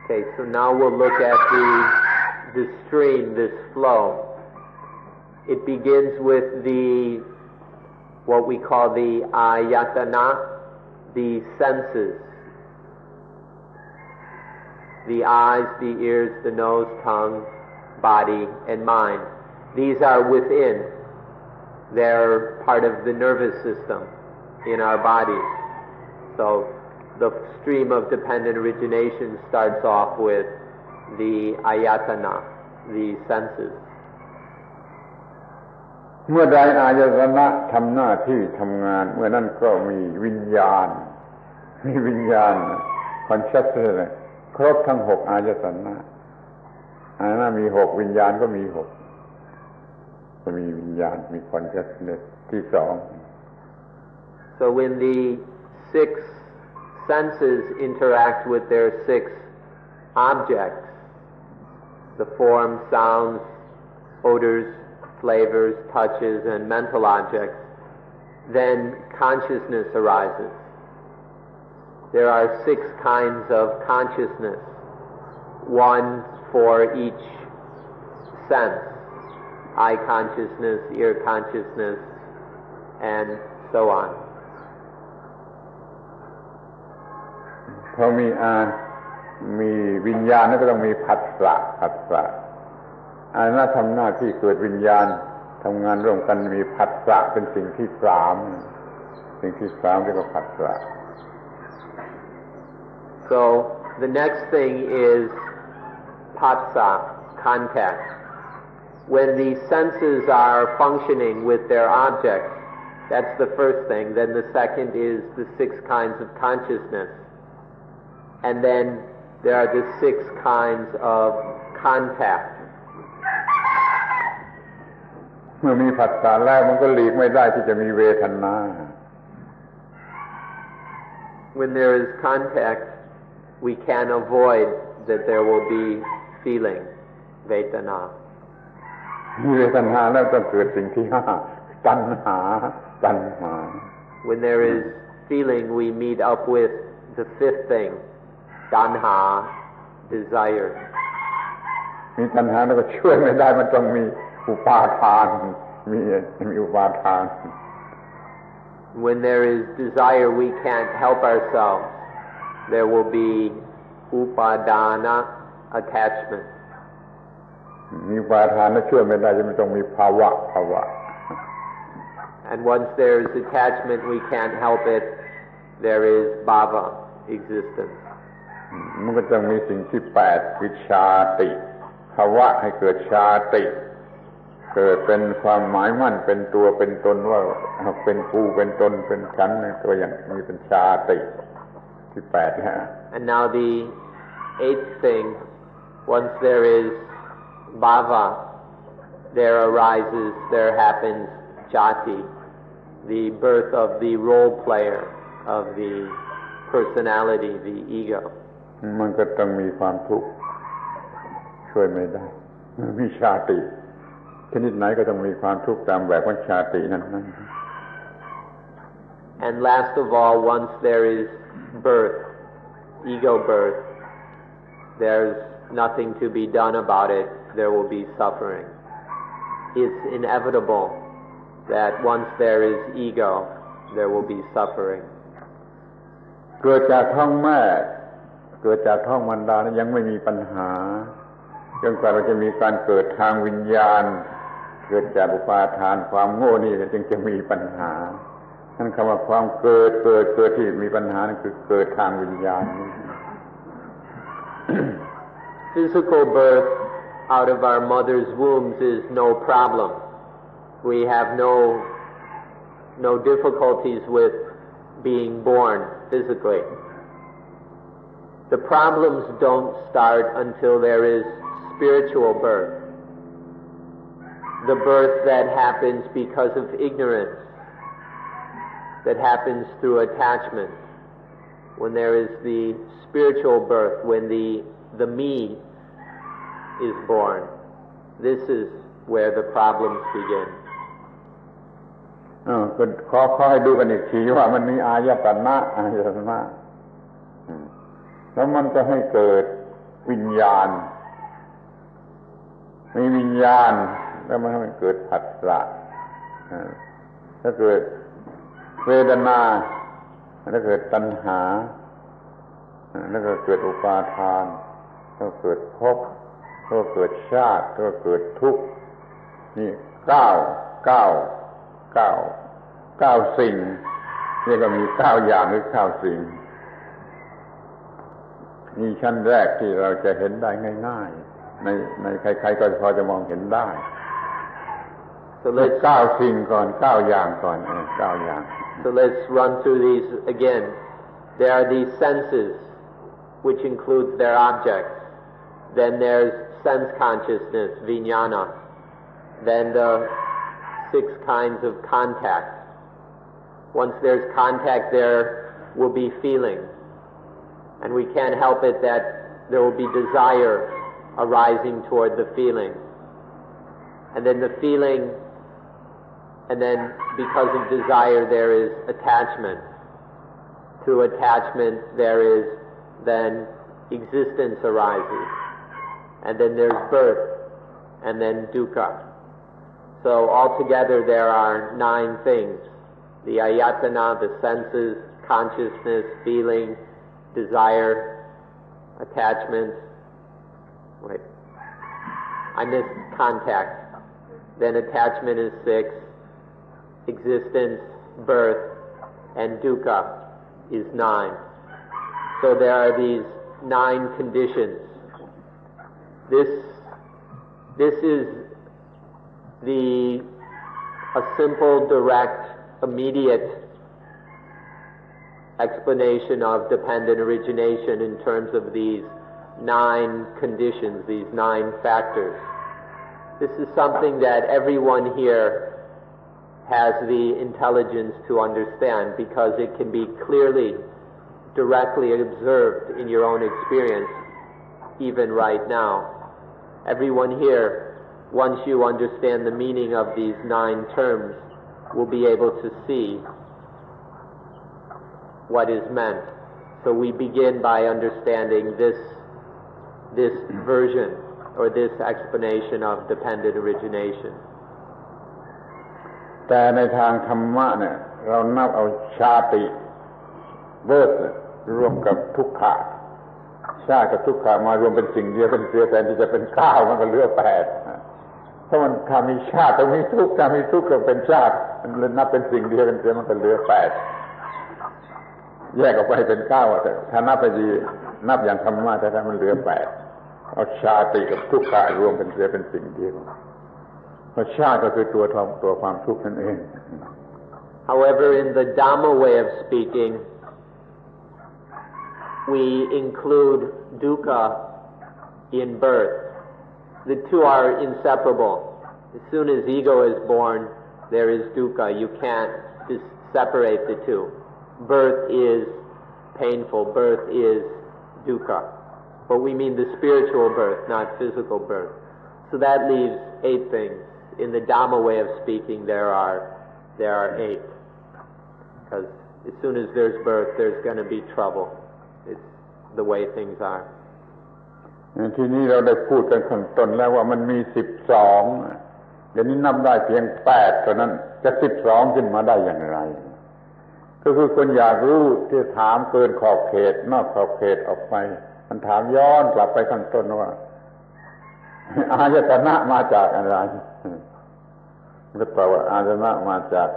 B: Okay, so now we'll look at the stream, this flow. It begins with what we call the ayatana, the senses. The eyes, the ears, the nose, tongue, body, and mind. These are within. They're part of the nervous system in our bodies. So the stream of dependent origination starts off with the ayatana, the senses.
A: เมื่อใดอายตนะทำหน้าที่ทำงานเมื่อนั้นก็มีวิญญาณ consciousness ครบทั้ง6อายตนะมี6วิญญาณก็มี6ก็มีวิญญาณมี consciousness ที่2
B: So when the 6 senses interact with their 6 objects, the form, sounds, odors, flavors, touches, and mental objects, then consciousness arises. There are 6 kinds of consciousness, one for each sense: eye consciousness, ear consciousness, and so on.
A: พอมีวิญญาณก็ต้องมีผัสสะอายตนะทำหน้าที่เกิดวิญญาณทำงานร่วมกันมีผัสสะเป็นสิ่งที่3เรียกว่าผัสสะ
B: So the next thing is phassa, contact. When the senses are functioning with their objects, that's the first thing. Then the second is the 6 kinds of consciousness. And then there are the 6 kinds of contact.
A: มื่อมีผัสสะแล้วมันก็หลีกไม่ได้ที่จะมีเวทนา
B: When there is contact, we can't avoid that there will be feeling, vedana.
A: มีเวทนาแล้วต้องเกิดสิ่งที่ห้าตัณหา
B: When there is feeling, we meet up with the fifth thing, tanha, desire.
A: มีตัณหาแล้วก็ช่วยไม่ได้มันต้องมีอุปาทานมีอุปาทาน
B: When there is desire, we can't help ourselves. There will be upadana, attachment.
A: มีอุปาทานแล้วช่วยไม่ได้จะไม่ต้องมีภาวะ
B: And once there is attachment, we can't help it. There is bhava, existence.
A: มันก็ต้องมีสิ่งที่แปดคือชาติภาวะให้เกิดชาติเกิดเป็นความหมายมั่นเป็นตัวเป็นตนว่าเป็นกูเป็นตนเป็นฉันตัวอย่างนี้เป็นชาติที่แปดฮะ
B: And now the eighth thing, once there is bhava, there arises, there happens jati, the birth of the role player, of the personality, the ego.
A: มันก็ต้องมีความทุกข์ช่วยไม่ได้มีชาติชนิดไหนก็ต้องมีความทุกข์ตามแบบของชาตินั้น
B: And last of all, once there is birth, ego birth, there's nothing to be done about it. There will be suffering. It's inevitable that once there is ego, there will be suffering.
A: เกิดจากท้องแม่เกิดจากท้องมารดายังไม่มีปัญหาจนกว่าเราจะมีการเกิดทางวิญญาณเกิดจากอุปาทานความโง่นี่จึงจะมีปัญหานั่นคำว่าความเกิดที่มีปัญหานั่นคือเกิดทางวิญญาณ
B: Physical birth out of our mother's wombs is no problem. We have no difficulties with being born physically. The problems don't start until there is spiritual birth. The birth that happens because of ignorance, that happens through attachment. When there is the spiritual birth, when the me is born, this is where the problems begin.
A: ขอให้ดูกันอีกทีว่ามันมีอายตนะแล้วมันจะให้เกิดวิญญาณมีวิญญาณแล้วมันให้เกิดผัสสะถ้าเกิดเวทนาแล้วเกิดตัณหาแล้วก็เกิดอุปาทานแล้วเกิดภพแล้วเกิดชาติแล้วเกิดทุกข์นี่เก้าสิ่งนี่ก็มี9อย่างหรือ9สิ่งนี่ชั้นแรกที่เราจะเห็นได้ง่ายๆในใครๆก็พอจะมองเห็นได้
B: So let's
A: 9สิ่งก่อน9อย่างก่อน9อย่าง
B: So let's run through these again. There are these senses, which includes their objects. Then there's sense consciousness, vijnana. Then the 6 kinds of contact. Once there's contact, there will be feeling. And we can't help it that there will be desire arising toward the feeling. And then the feeling, and then because of desire there is attachment. Through attachment there is then existence arises. And then there's birth, and then dukkha. So altogether there are 9 things. The ayatana, the senses, consciousness, feeling, desire, attachment. Wait. I missed contact. Then attachment is 6. Existence, birth, and dukkha is 9. So there are these 9 conditions. This is a simple, direct, immediate explanation of dependent origination in terms of these 9 conditions, these 9 factors. This is something that everyone here has the intelligence to understand because it can be clearly, directly observed in your own experience, even right now. Everyone here, once you understand the meaning of these 9 terms, will be able to see what is meant. So we begin by understanding this version or this explanation of dependent origination.
A: แต่ในทางธรรมะเนี่ยเรานับเอาชาติเบิร์ธรวมกับทุกขะชาติกับทุกขะมารวมเป็นสิ่งเดียวเป็นเสียแทนที่จะเป็น9มันก็เหลือ8ถ้ามันถ้ามีชาติต้องมีทุกข์ถ้ามีทุกข์ก็เป็นชาติมันนับเป็นสิ่งเดียวเป็นเสียมันก็เหลือ8แยกออกไปเป็น9แต่ถ้านับไปดีนับอย่างธรรมะแต่ถ้ามันเหลือ8เอาชาติกับทุกขะรวมเป็นเสียเป็นสิ่งเดียวเพราะชาติก็คือตัวความทุกข์นั่นเอง
B: However, in the Dhamma way of speaking, we include dukkha in birth. The two are inseparable. As soon as ego is born, there is dukkha. You can't just separate the two. Birth is painful. Birth is dukkha. But we mean the spiritual birth, not physical birth. So that leaves 8 things. In the Dhamma way of speaking, there are 8. Because as soon as there's birth, there's going to be trouble. It's the way things are.
A: ทีนี้เราได้พูดกันข้างต้นแล้วว่ามันมี12เดี๋ยวนี้นับได้เพียง8เท่านั้นจะ12ขึ้นมาได้อย่างไรก็คือคนอยากรู้ที่ถามเกินขอบเขตนอกขอบเขตออกไปมันถามย้อนกลับไปข้างต้นว่าอายตนะมาจากอะไรก็ตอบว่าอายตนะมาจาก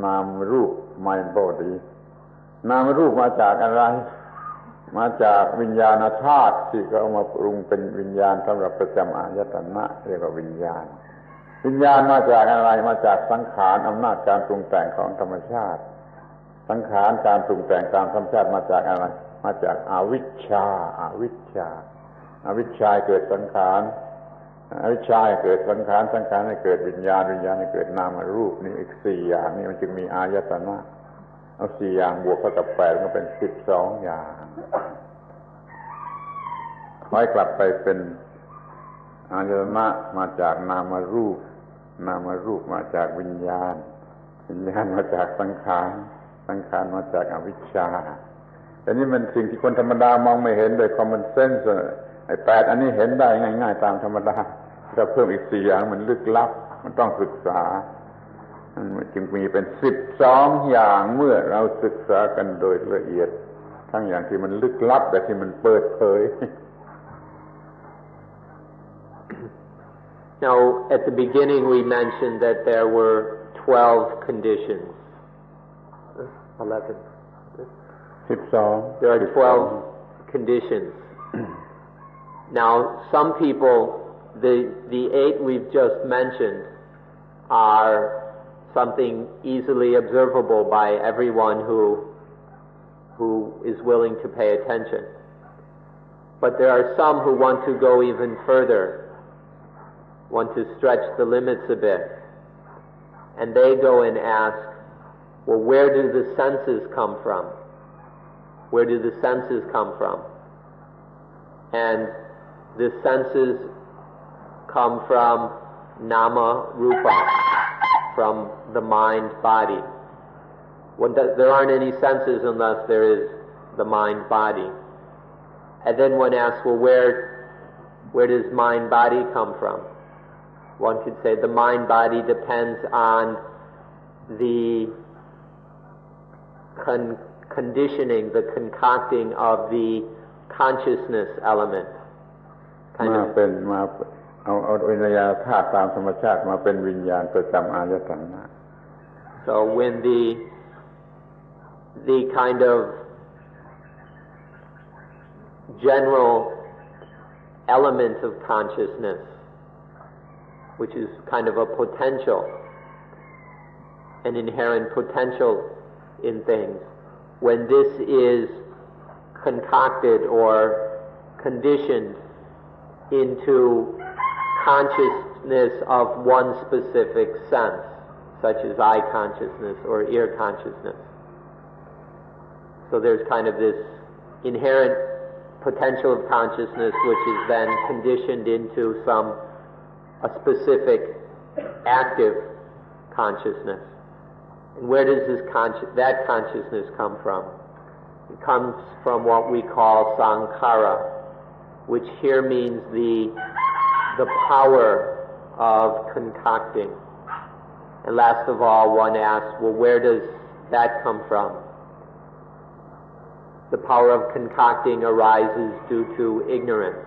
A: นามรูป mind body นามรูปมาจากอะไรมาจากวิญญาณธาตุที่เขาเอามาปรุงเป็นวิญญาณสำหรับประจำอายตนะเรียกว่าวิญญาณวิญญาณมาจากอะไรมาจากสังขารอำนาจการปรุงแต่งของธรรมชาติสังขารการปรุงแต่งตามธรรมชาติมาจากอะไรมาจากอวิชชาอวิชชาเกิดสังขารอวิชชาเกิดสังขารสังขารให้เกิดวิญญาณวิญญาณให้เกิดนามรูปนี่อีก4อย่างนี่มันจึงมีอายตนะเอา4อย่างบวกเข้ากับ8ก็เป็น12อย่างค่อยกลับไปเป็นอายตนะมาจากนามรูปนามรูปมาจากวิญญาณวิญญาณมาจากสังขารสังขารมาจากอวิชชาแต่นี่มันสิ่งที่คนธรรมดามองไม่เห็นโดย common sense ไอ้8อันนี้เห็นได้ง่ายๆตามธรรมดาถ้าเพิ่มอีก4อย่างมันลึกลับมันต้องศึกษามันจึงมีเป็น12อย่างเมื่อเราศึกษากันโดยละเอียดทั้งอย่างที่มันลึกลับและที่มันเปิดเผย
B: Now, at the beginning we mentioned that there were 12 conditions. 11.
A: 12.
B: There are 12 conditions. Now, some people, the 8 we've just mentioned are something easily observable by everyone who is willing to pay attention. But there are some who want to go even further, want to stretch the limits a bit. And they go and ask, well, where do the senses come from? Where do the senses come from? And the senses come from nama rupa, from the mind body. There aren't any senses unless there is the mind body. And then one asks, well, where does mind body come from? One could say the mind body depends on the conditioning, the concocting of the consciousness element.
A: มาเป็นมาเอาวิญญาณธาตุตามธรรมชาติมาเป็นวิญญาณประจำอายตนะ
B: So when the kind of general element of consciousness, which is kind of a potential, an inherent potential in things, when this is concocted or conditioned into conscious consciousness of one specific sense, such as eye consciousness or ear consciousness. So there's kind of this inherent potential of consciousness which is then conditioned into a specific active consciousness. And where does that consciousness come from? It comes from what we call sankhara, which here means the power of concocting. And last of all, one asks, well, where does that come from? The power of concocting arises due to ignorance.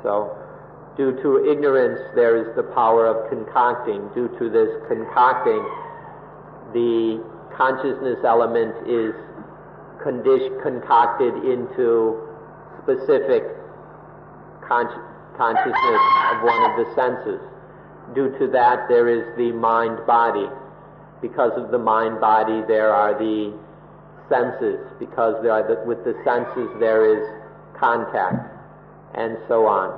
B: So, due to ignorance, there is the power of concocting. Due to this concocting, the consciousness element is concocted into specific consciousness of one of the senses. Due to that, there is the mind-body. Because of the mind-body, there are the senses. Because with the senses, there is contact, and so on.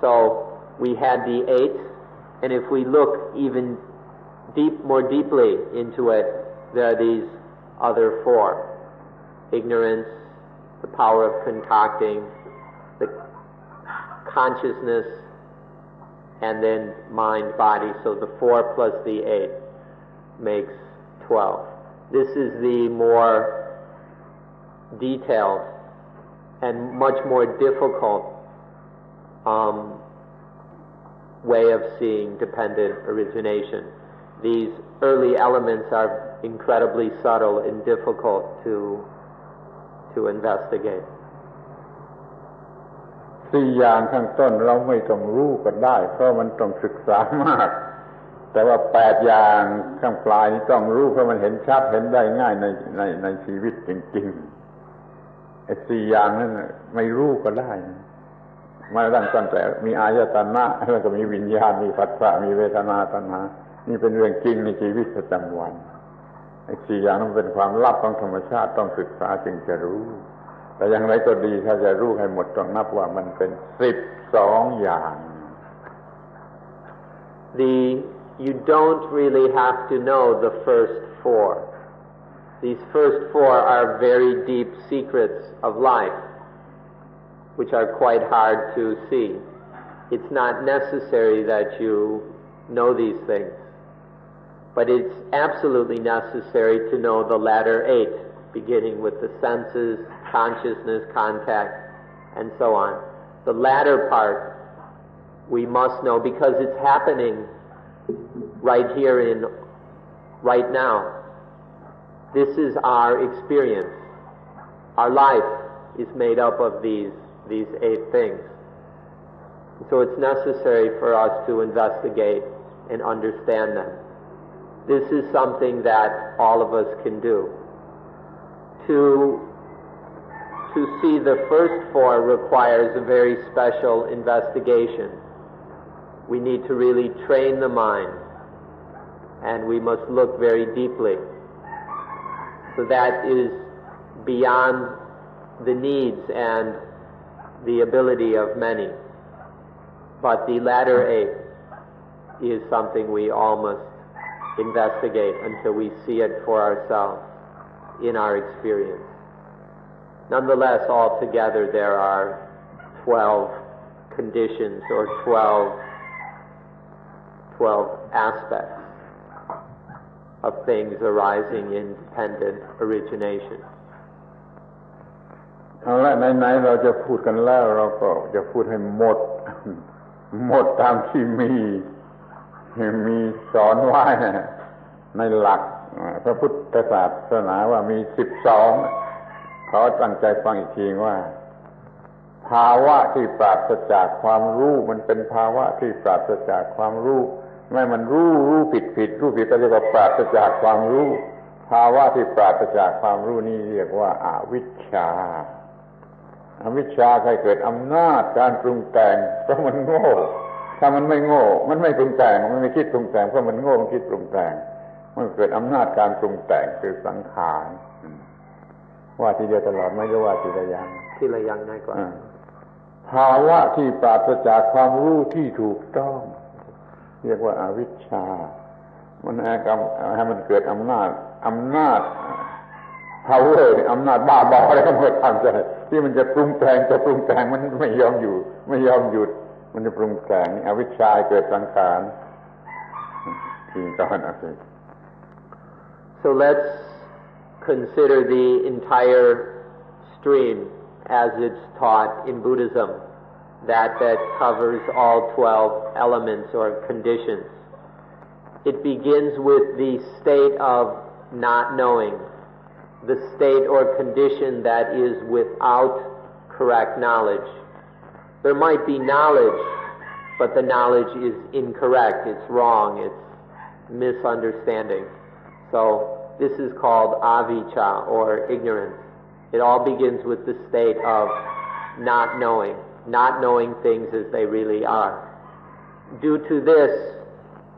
B: So we had the 8, and if we look even more deeply into it, there are these other 4. Ignorance, the power of concocting, the consciousness, and then mind, body. So the 4 plus the 8 makes 12. This is the more detailed and much more difficult way of seeing dependent origination. These early elements are incredibly subtle and difficult to investigate.
A: 4 อย่างข้างต้นเราไม่ต้องรู้ก็ได้เพราะมันต้องศึกษามากแต่ว่า8 อย่างข้างปลายนี้ต้องรู้เพราะมันเห็นชัดเห็นได้ง่ายในชีวิตจริงๆไอ้4 อย่างนั้นไม่รู้ก็ได้มาตั้งแต่มีอายตนะแล้วก็มีวิญญาณมีผัสสะมีเวทนาตัณหานี่เป็นเรื่องจริงในชีวิตประจำวันไอ้4 อย่างนั้นเป็นความลับของธรรมชาติต้องศึกษาจึงจะรู้แต่อย่างไรก็ดีถ้าจะรู้ให้หมดต้องนับว่ามันเป็น12 อย่าง
B: You don't really have to know the first 4. These first 4 are very deep secrets of life, which are quite hard to see. It's not necessary that you know these things, but it's absolutely necessary to know the latter 8, beginning with the senses, consciousness, contact, and so on. The latter part we must know because it's happening right here right now. This is our experience. Our life is made up of these 8 things. So it's necessary for us to investigate and understand them. This is something that all of us can do. To see the first 4 requires a very special investigation. We need to really train the mind, and we must look very deeply. So that is beyond the needs and the ability of many. But the latter 8 is something we all must investigate until we see it for ourselves in our experience. Nonetheless, altogether there are 12 conditions or 12 aspects of things arising in dependent origination.
A: เอาละไหนๆเราจะพูดกันแล้วเราก็จะพูดให้หมดตามที่มีสอนไว้ในหลักพระพุทธศาสนาว่ามี12ขอตั้งใจฟังอีกทีว่าภาวะที่ปราศจากความรู้มันเป็นภาวะที่ปราศจากความรู้ไม่มันรู้ผิดก็เรียกว่าปราศจากความรู้ภาวะที่ปราศจากความรู้นี่เรียกว่าอวิชชาใครเกิดอำนาจการปรุงแต่งเพราะมันโง่ถ้ามันไม่โง่มันไม่ปรุงแต่งมันไม่คิดปรุงแต่งเพราะมันโง่มันคิดปรุงแต่งมันเกิดอำนาจการปรุงแต่งคือสังขารว่าทีเดียวตลอดไม่รู้ว่าทีละอย่างง่ายกว่าภ ภาวะที่ปราศจากความรู้ที่ถูกต้องเรียกว่าอวิชชามันให้มันเกิดอำนาจpower อำนาจบ้าบออะไรก็ไม่ทำใจที่มันจะปรุงแต่งมันไม่ยอมหยุดมันจะปรุงแต่งนี่อวิชชาเกิดสังขารที่ก่อนนะ
B: So let's consider the entire stream as it's taught in Buddhism, that covers all 12 elements or conditions. It begins with the state of not knowing, the state or condition that is without correct knowledge. There might be knowledge, but the knowledge is incorrect, it's wrong, it's misunderstanding. So this is called avijja or ignorance. It all begins with the state of not knowing things as they really are. Due to this,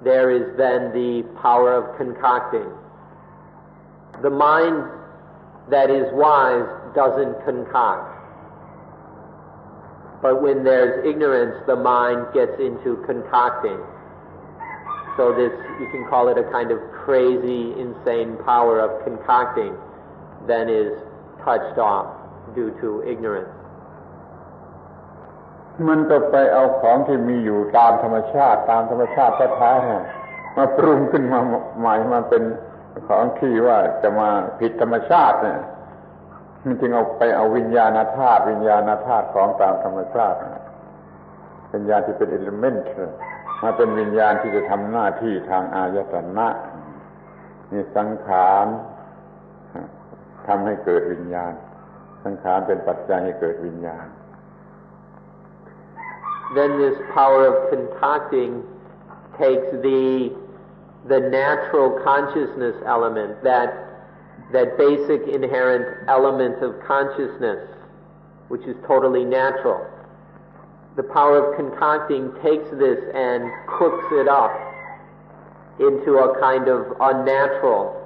B: there is then the power of concocting. The mind that is wise doesn't concoct. But when there's ignorance, the mind gets into concocting. So this, you can call it a kind of crazy, insane power of concocting, then is touched off due to ignorance.
A: มันก็ไปเอาของที่มีอยู่ตามธรรมชาติแท้ๆมาปรุงขึ้นมาใหม่มาเป็นของที่ว่าจะมาผิดธรรมชาติเนี่ยมันจึงเอาวิญญาณธาตุของตามธรรมชาติวิญญาณที่เป็นเอลิเมนต์มาเป็นวิญญาณที่จะทำหน้าที่ทางอายตนะนี่สังขารทำให้เกิดวิญญาณสังขารเป็นปัจจัยให้เกิดวิญญาณ
B: Then this power of concocting takes the natural consciousness element, that basic inherent element of consciousness, which is totally natural. The power of concocting takes this and cooks it up into a kind of unnatural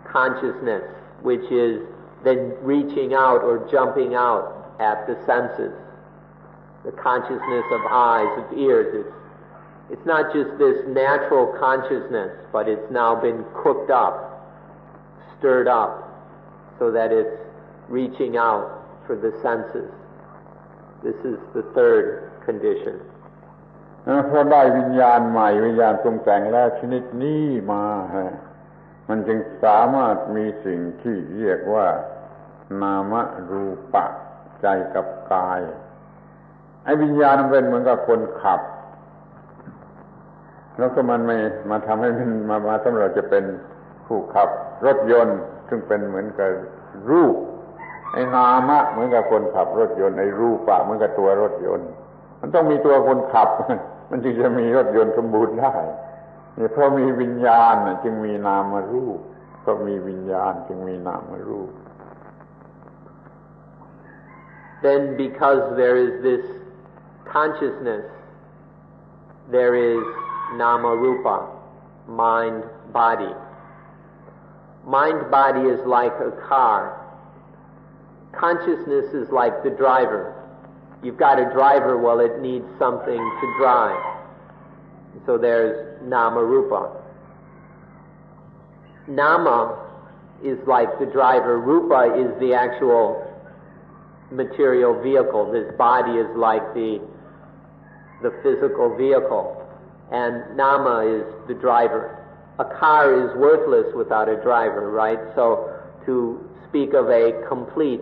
B: consciousness, which is then reaching out or jumping out at the senses, the consciousness of eyes, of ears. It's not just this natural consciousness, but it's now been cooked up, stirred up, so that it's reaching out for the senses. This is the third condition.
A: พอได้วิญญาณใหม่วิญญาณปรุงแต่งแล้วชนิดนี้มามันจึงสามารถมีสิ่งที่เรียกว่านามรูปะใจกับกายไอ้วิญญาณมันเป็นเหมือนกับคนขับแล้วก็มันไม่มาทำให้มันมาสำหรับจะเป็นผู้ขับรถยนต์ซึ่งเป็นเหมือนกับรูปไอ้นามะเหมือนกับคนขับรถยนต์ไอ้รูปะเหมือนกับตัวรถยนต์มันต้องมีตัวคนขับมันจึงจะมีรถยนต์สมบูรณ์ได้นี่เพราะมีวิญญาณจึงมีนามรูปเพราะมีวิญญาณจึงมีนามรูป
B: Then because there is this consciousness, there is nama rupa, mind body. Mind body is like a car. Consciousness is like the driver. You've got a driver, well, it needs something to drive. So there's nama rupa. Nama is like the driver. Rupa is the actual material vehicle. This body is like the physical vehicle. And nama is the driver. A car is worthless without a driver, right? So to speak of a complete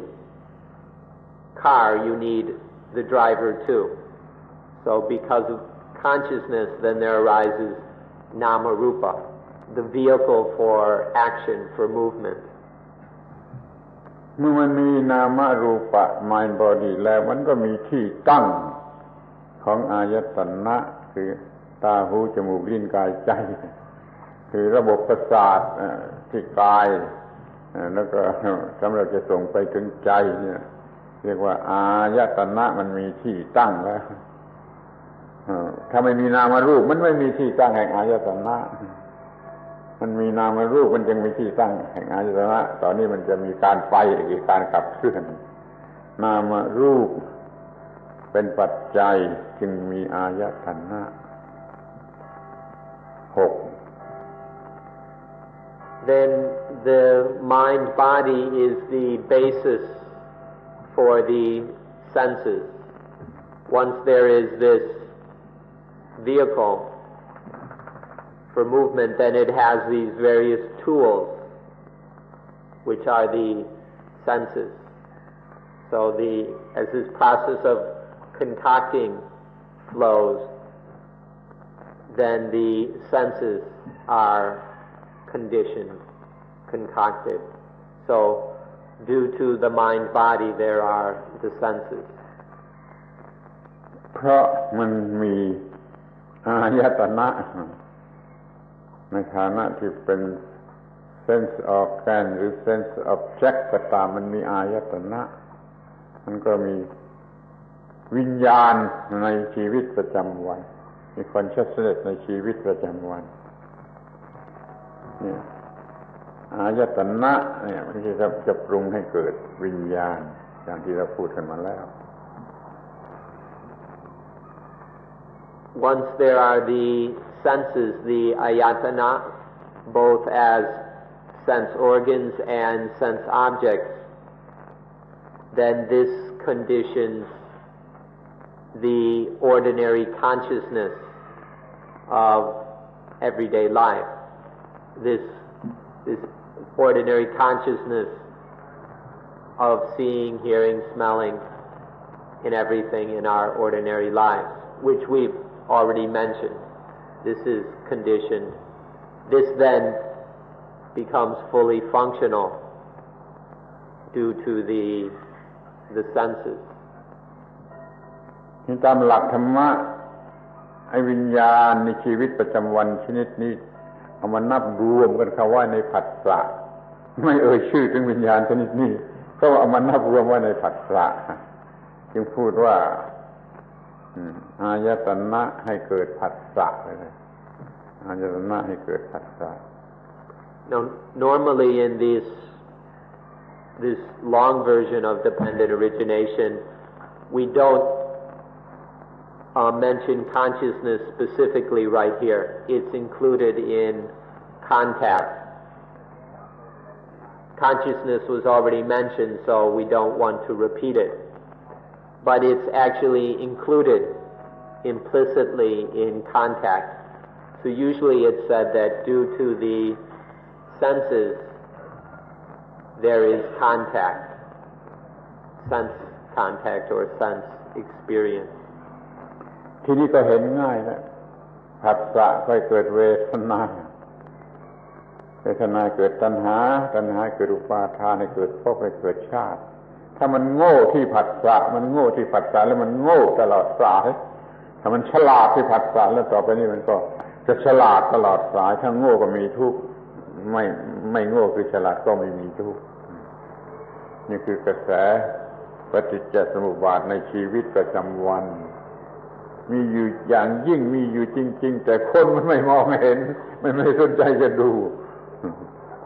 B: car, you need the driver too. So because of consciousness, then there arises nama rupa, the vehicle for action, for movement.
A: เมื่อมันมีนามรูปะ mind body แล้วมันก็มีที่ตั้งของอายตนะคือตาหูจมูกลิ้นกายใจคือระบบประสาทที่กายแล้วก็สำหรับจะส่งไปถึงใจเนี่ยเรียกว่าอายตนะมันมีที่ตั้งแล้วถ้าไม่มีนามรูปมันไม่มีที่ตั้งแห่งอายตนะมันมีนามรูปมันจึงมีที่ตั้งแห่งอายตนะตอนนี้มันจะมีการไปอีกการขับเคลื่อนนามรูป เป็นปัจจัยจึงมีอายตนะ 6
B: Then the mind body is the basis for the senses. Once there is this vehicle for movement, then it has these various tools, which are the senses. So as this process of concocting flows, then the senses are conditioned, concocted. So due to the mind body there are the senses.
A: เพราะมันมีอายตนะในฐานะที่เป็น sense organ หรือ sense object ก็ตามมันมีอายตนะมันก็มีวิญญาณในชีวิตประจำวันมี consciousness ในชีวิตประจำวันเนี่ยอายตนะเนี่ยมันจะปรุงให้เกิดวิญญาณอย่างที่เราพูดกันมาแล้ว
B: Once there are the senses, the ayatana, both as sense organs and sense objects, then this conditions the ordinary consciousness of everyday life. This ordinary consciousness of seeing, hearing, smelling in everything in our ordinary lives, which we've already mentioned. This is conditioned. This then becomes fully functional due to the senses.
A: ตามหลักธรรมะไอ้วิญญาณในชีวิตประจำวันชนิดนี้เอามานับรวมกันเข้าไว้ในผัสสะไม่เอ่ยชื่อถึงวิญญาณชนิดนี้ก็เอามานับรวมไว้ในผัสสะจึงพูดว่าอายตนะให้เกิดผัสสะเลยอายตนะให้เกิดผัสสะ
B: Now, normally in this long version of dependent origination, we don't mention consciousness specifically right here. It's included in contact. Consciousness was already mentioned, so we don't want to repeat it. But it's actually included implicitly in contact. So usually it's said that due to the senses, there is contact, sense contact or sense experience.
A: ทีนี้ก็เห็นง่ายนะผัสสะก็เกิดเวทนาเวทนาเกิดตัณหาตัณหาเกิดอุปาทานเกิดภพเกิดชาติถ้ามันโง่ที่ผัสสะมันโง่ที่ผัสสะแล้วมันโง่ตลอดสายถ้ามันฉลาดที่ผัสสะแล้วต่อไปนี้มันก็จะฉลาดตลอดสายถ้าโง่ก็มีทุกข์ไม่โง่คือฉลาดก็ไม่มีทุกข์นี่คือกระแสปฏิจจสมุปบาทในชีวิตประจำวันมีอยู่อย่างยิ่งมีอยู่จริงๆแต่คนมันไม่มองเห็นมันไม่สนใจจะดู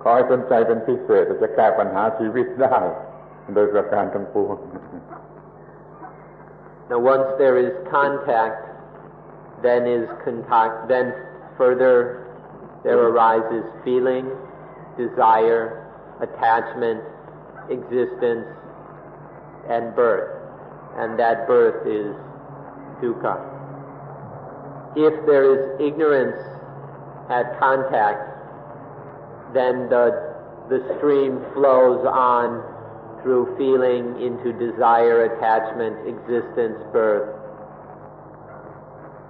A: ขอให้สนใจเป็นพิเศษจะแก้ปัญหาชีวิตได้โดยประการทั้งปวง
B: Now once there is contact, then further there arises feeling, desire, attachment, existence, and birth. And that birth is dukkha. If there is ignorance at contact, then the stream flows on through feeling into desire, attachment, existence, birth,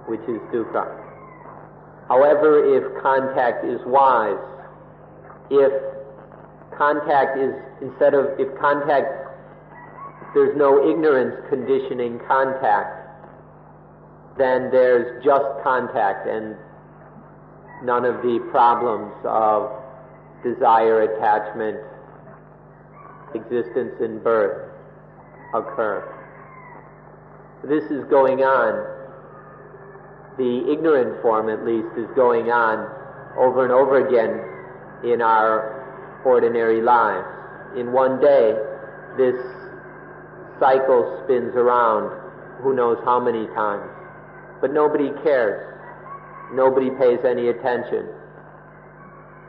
B: which is dukkha. However, if contact is wise, if there's no ignorance conditioning contact, then there's just contact and none of the problems of desire, attachment, existence, and birth occur. This is going on. The ignorant form, at least, is going on over and over again in our ordinary lives. In one day, this cycle spins around who knows how many times. But nobody cares. Nobody pays any attention.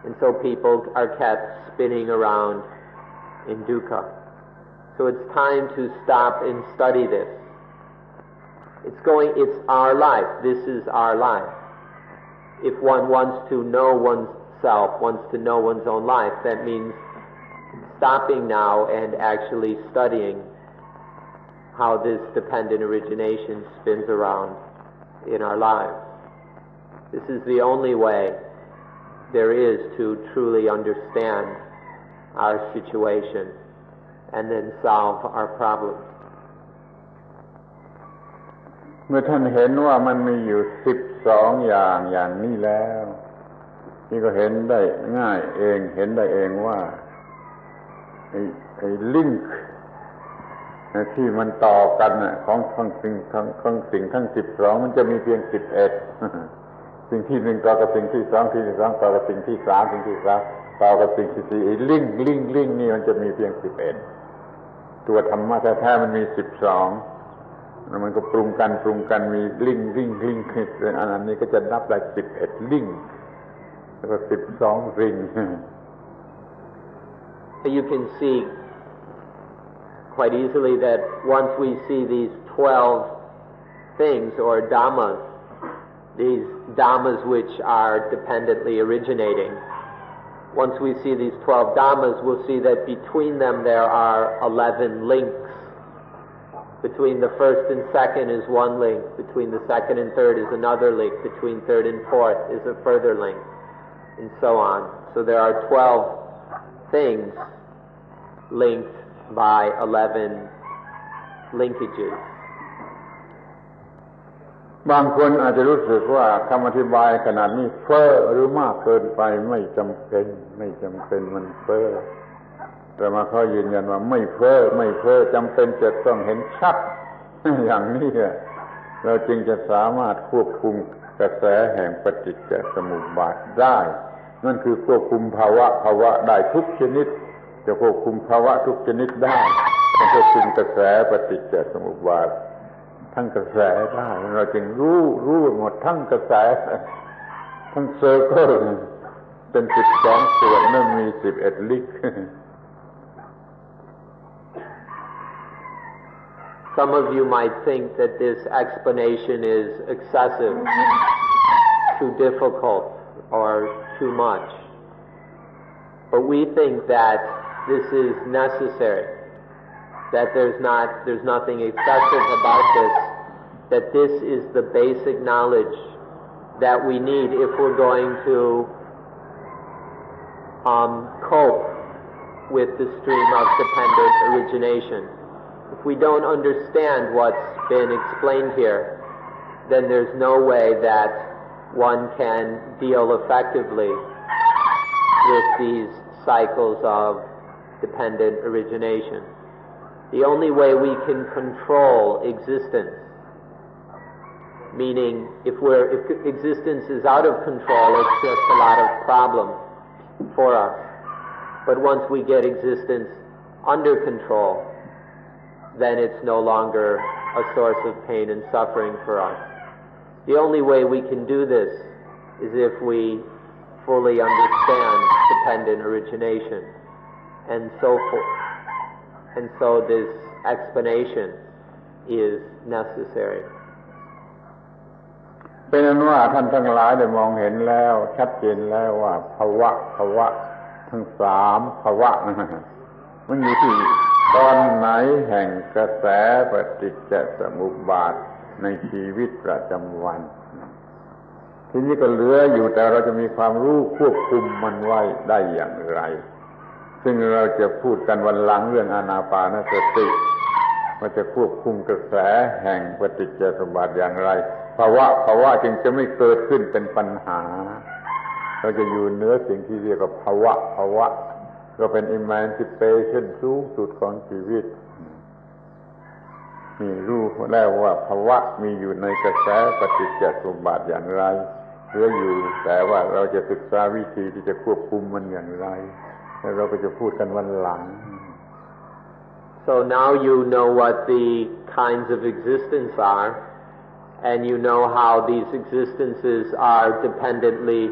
B: And so people are kept spinning around in dukkha. So it's time to stop and study this. It's our life. This is our life. If one wants to know oneself, wants to know one's own life, that means stopping now and actually studying how this dependent origination spins around in our lives. This is the only way there is to truly understand our situation and then solve our problems.
A: เมื่อท่านเห็นว่ามันมีอยู่12อย่างนี้แล้วนี่ก็เห็นได้ง่ายเองเห็นได้เองว่าไอ้ลิงก์ที่มันต่อกันของสิ่งทั้ง12มันจะมีเพียง11สิ่งที่1ต่อกับสิ่งที่2สิ่งที่2ต่อกับสิ่งที่3สิ่งที่3ต่อกับสิ่งที่4ไอ้ลิงก์นี่มันจะมีเพียง11ตัวธรรมะแท้ๆมันมี12แล้วมันก็ปรุงกันมีลิงอันนี้ก็จะนับได้11ลิงแล้วก็12ริง
B: You can see quite easily that once we see these 12 things or dhammas, these dhammas which are dependently originating, once we see these 12 dhammas, we'll see that between them there are 11 links. Between the first and second is one link. Between the second and third is another link. Between third and fourth is a further link, and so on. So there are 12 things linked by 11 linkages.
A: บางคนอาจจะรู้สึกว่าคำอธิบายขนาดนี้เฟ้อหรือมากเกินไปไม่จำเป็นมันเฟ้อแต่มาเขายืนยันว่าไม่เฟ้อจำเป็นจะต้องเห็นชัดอย่างนี้เราจึงจะสามารถควบคุมกระแสแห่งปฏิจจสมุปบาทได้นั่นคือควบคุมภาวะได้ทุกชนิดจะควบคุมภาวะทุกชนิดได้ต้องควบคุมกระแสปฏิจจสมุปบาททั้งกระแสได้เราจึงรู้หมดทั้งกระแสทั้งเซอร์เคิลเป็น12ส่วนนั่นมี11ลิก
B: Some of you might think that this explanation is excessive, too difficult, or too much. But we think that this is necessary, that there's nothing excessive about this, that this is the basic knowledge that we need if we're going to cope with the stream of dependent origination. If we don't understand what's been explained here, then there's no way that one can deal effectively with these cycles of dependent origination. The only way we can control existence, meaning if existence is out of control, it's just a lot of problems for us. But once we get existence under control, then it's no longer a source of pain and suffering for us. The only way we can do this is if we fully understand dependent origination, and so forth. And so this explanation is necessary.
A: เป็นนั้นว่าท่านทั้งหลายได้มองเห็นแล้วชัดเจนแล้วว่าภาวะทั้ง3ภาวะมันอยู่ที่ตอนไหนแห่งกระแสปฏิจจสมุปบาทในชีวิตประจำวันทีนี้ก็เหลืออยู่แต่เราจะมีความรู้ควบคุมมันไว้ได้อย่างไรซึ่งเราจะพูดกันวันหลังเรื่องอานาปานสติว่าจะควบคุมกระแสแห่งปฏิจจสมุปบาทอย่างไรภาวะจึงจะไม่เกิดขึ้นเป็นปัญหาเราจะอยู่เหนือสิ่งที่เรียกว่าภาวะก็เป็น emancipation สูงสุดของชีวิตนี่รู้แล้วว่าภาวะมีอยู่ในกระแสปฏิจจสมุปบาทอย่างไรเหลืออยู่แต่ว่าเราจะศึกษาวิธีที่จะควบคุมมันอย่างไรแล้วเราก็จะพูดกันวันหลัง
B: So now you know what the kinds of existence are, and you know how these existences are dependently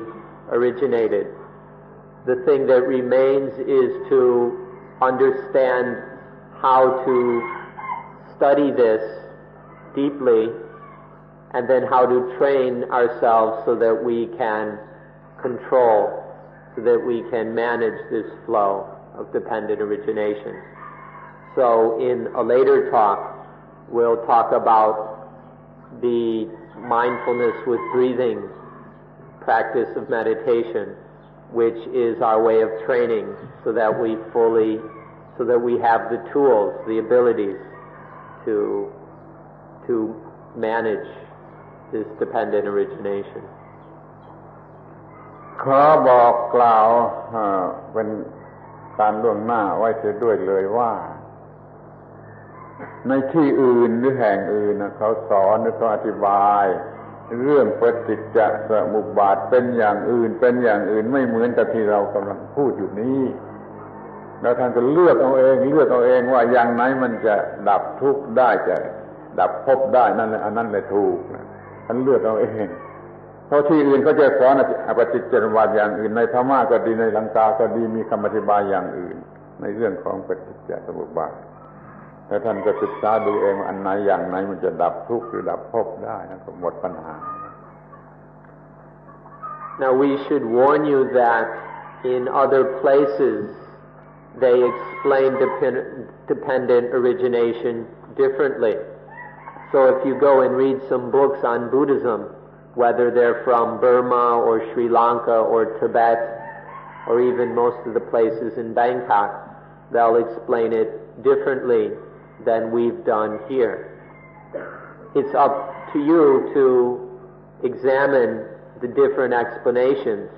B: originated. The thing that remains is to understand how to study this deeply, and then how to train ourselves so that we can control, so that we can manage this flow of dependent origination. So in a later talk, we'll talk about the mindfulness with breathing practice of meditation, which is our way of training so that we have the tools, the abilities to manage this dependent origination.
A: ขอบอกกล่าวเป็นการล่วงหน้าไว้เสียด้วยเลยว่าในที่อื่นหรือแห่งอื่นเขาสอนหรือเขาอธิบายเรื่องปฏิจจสมุปบาทเป็นอย่างอื่นไม่เหมือนกับที่เรากำลังพูดอยู่นี้แล้วท่านก็เลือกเอาเองว่าอย่างไหนมันจะดับทุกข์ได้จะดับภพได้นั่นแหละอันนั้นแหละถูกท่านเลือกเอาเองเพราะที่อื่นเขาจะสอนปฏิจจสมุปบาทอย่างอื่นในพม่าก็ดีในลังกาก็ดีมีคำอธิบายอย่างอื่นในเรื่องของปฏิจจสมุปบาทแล้วท่านก็ศึกษาดูเองว่าอันไหนอย่างไหนมันจะดับทุกข์หรือดับภพได้นะก็หมดปัญหา
B: Now we should warn you that in other places they explain dependent origination differently. So if you go and read some books on Buddhism, whether they're from Burma or Sri Lanka or Tibet or even most of the places in Bangkok, they'll explain it differently than we've done here. It's up to you to examine the different explanations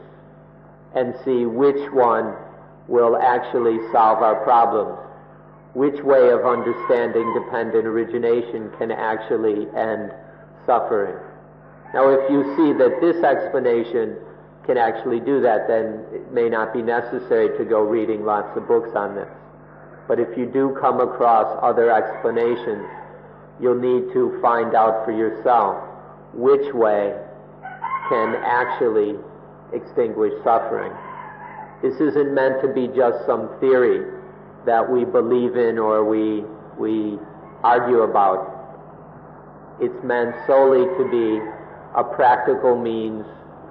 B: and see which one will actually solve our problems, which way of understanding dependent origination can actually end suffering. Now if you see that this explanation can actually do that, then it may not be necessary to go reading lots of books on this. But if you do come across other explanations, you'll need to find out for yourself which way can actually extinguish suffering. This isn't meant to be just some theory that we believe in or we argue about. It's meant solely to be a practical means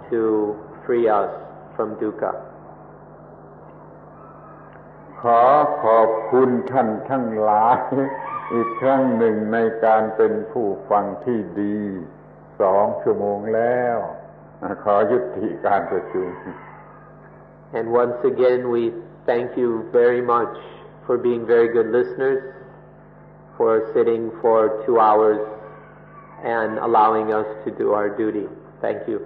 B: to free us from dukkha.
A: ขอขอบคุณท่านทั้งหลายอีกครั้งหนึ่งในการเป็นผู้ฟังที่ดี2 ชั่วโมงแล้วขอยุติการประชุม
B: And once again we thank you very much for being very good listeners, for sitting for 2 hours and allowing us to do our duty. Thank you.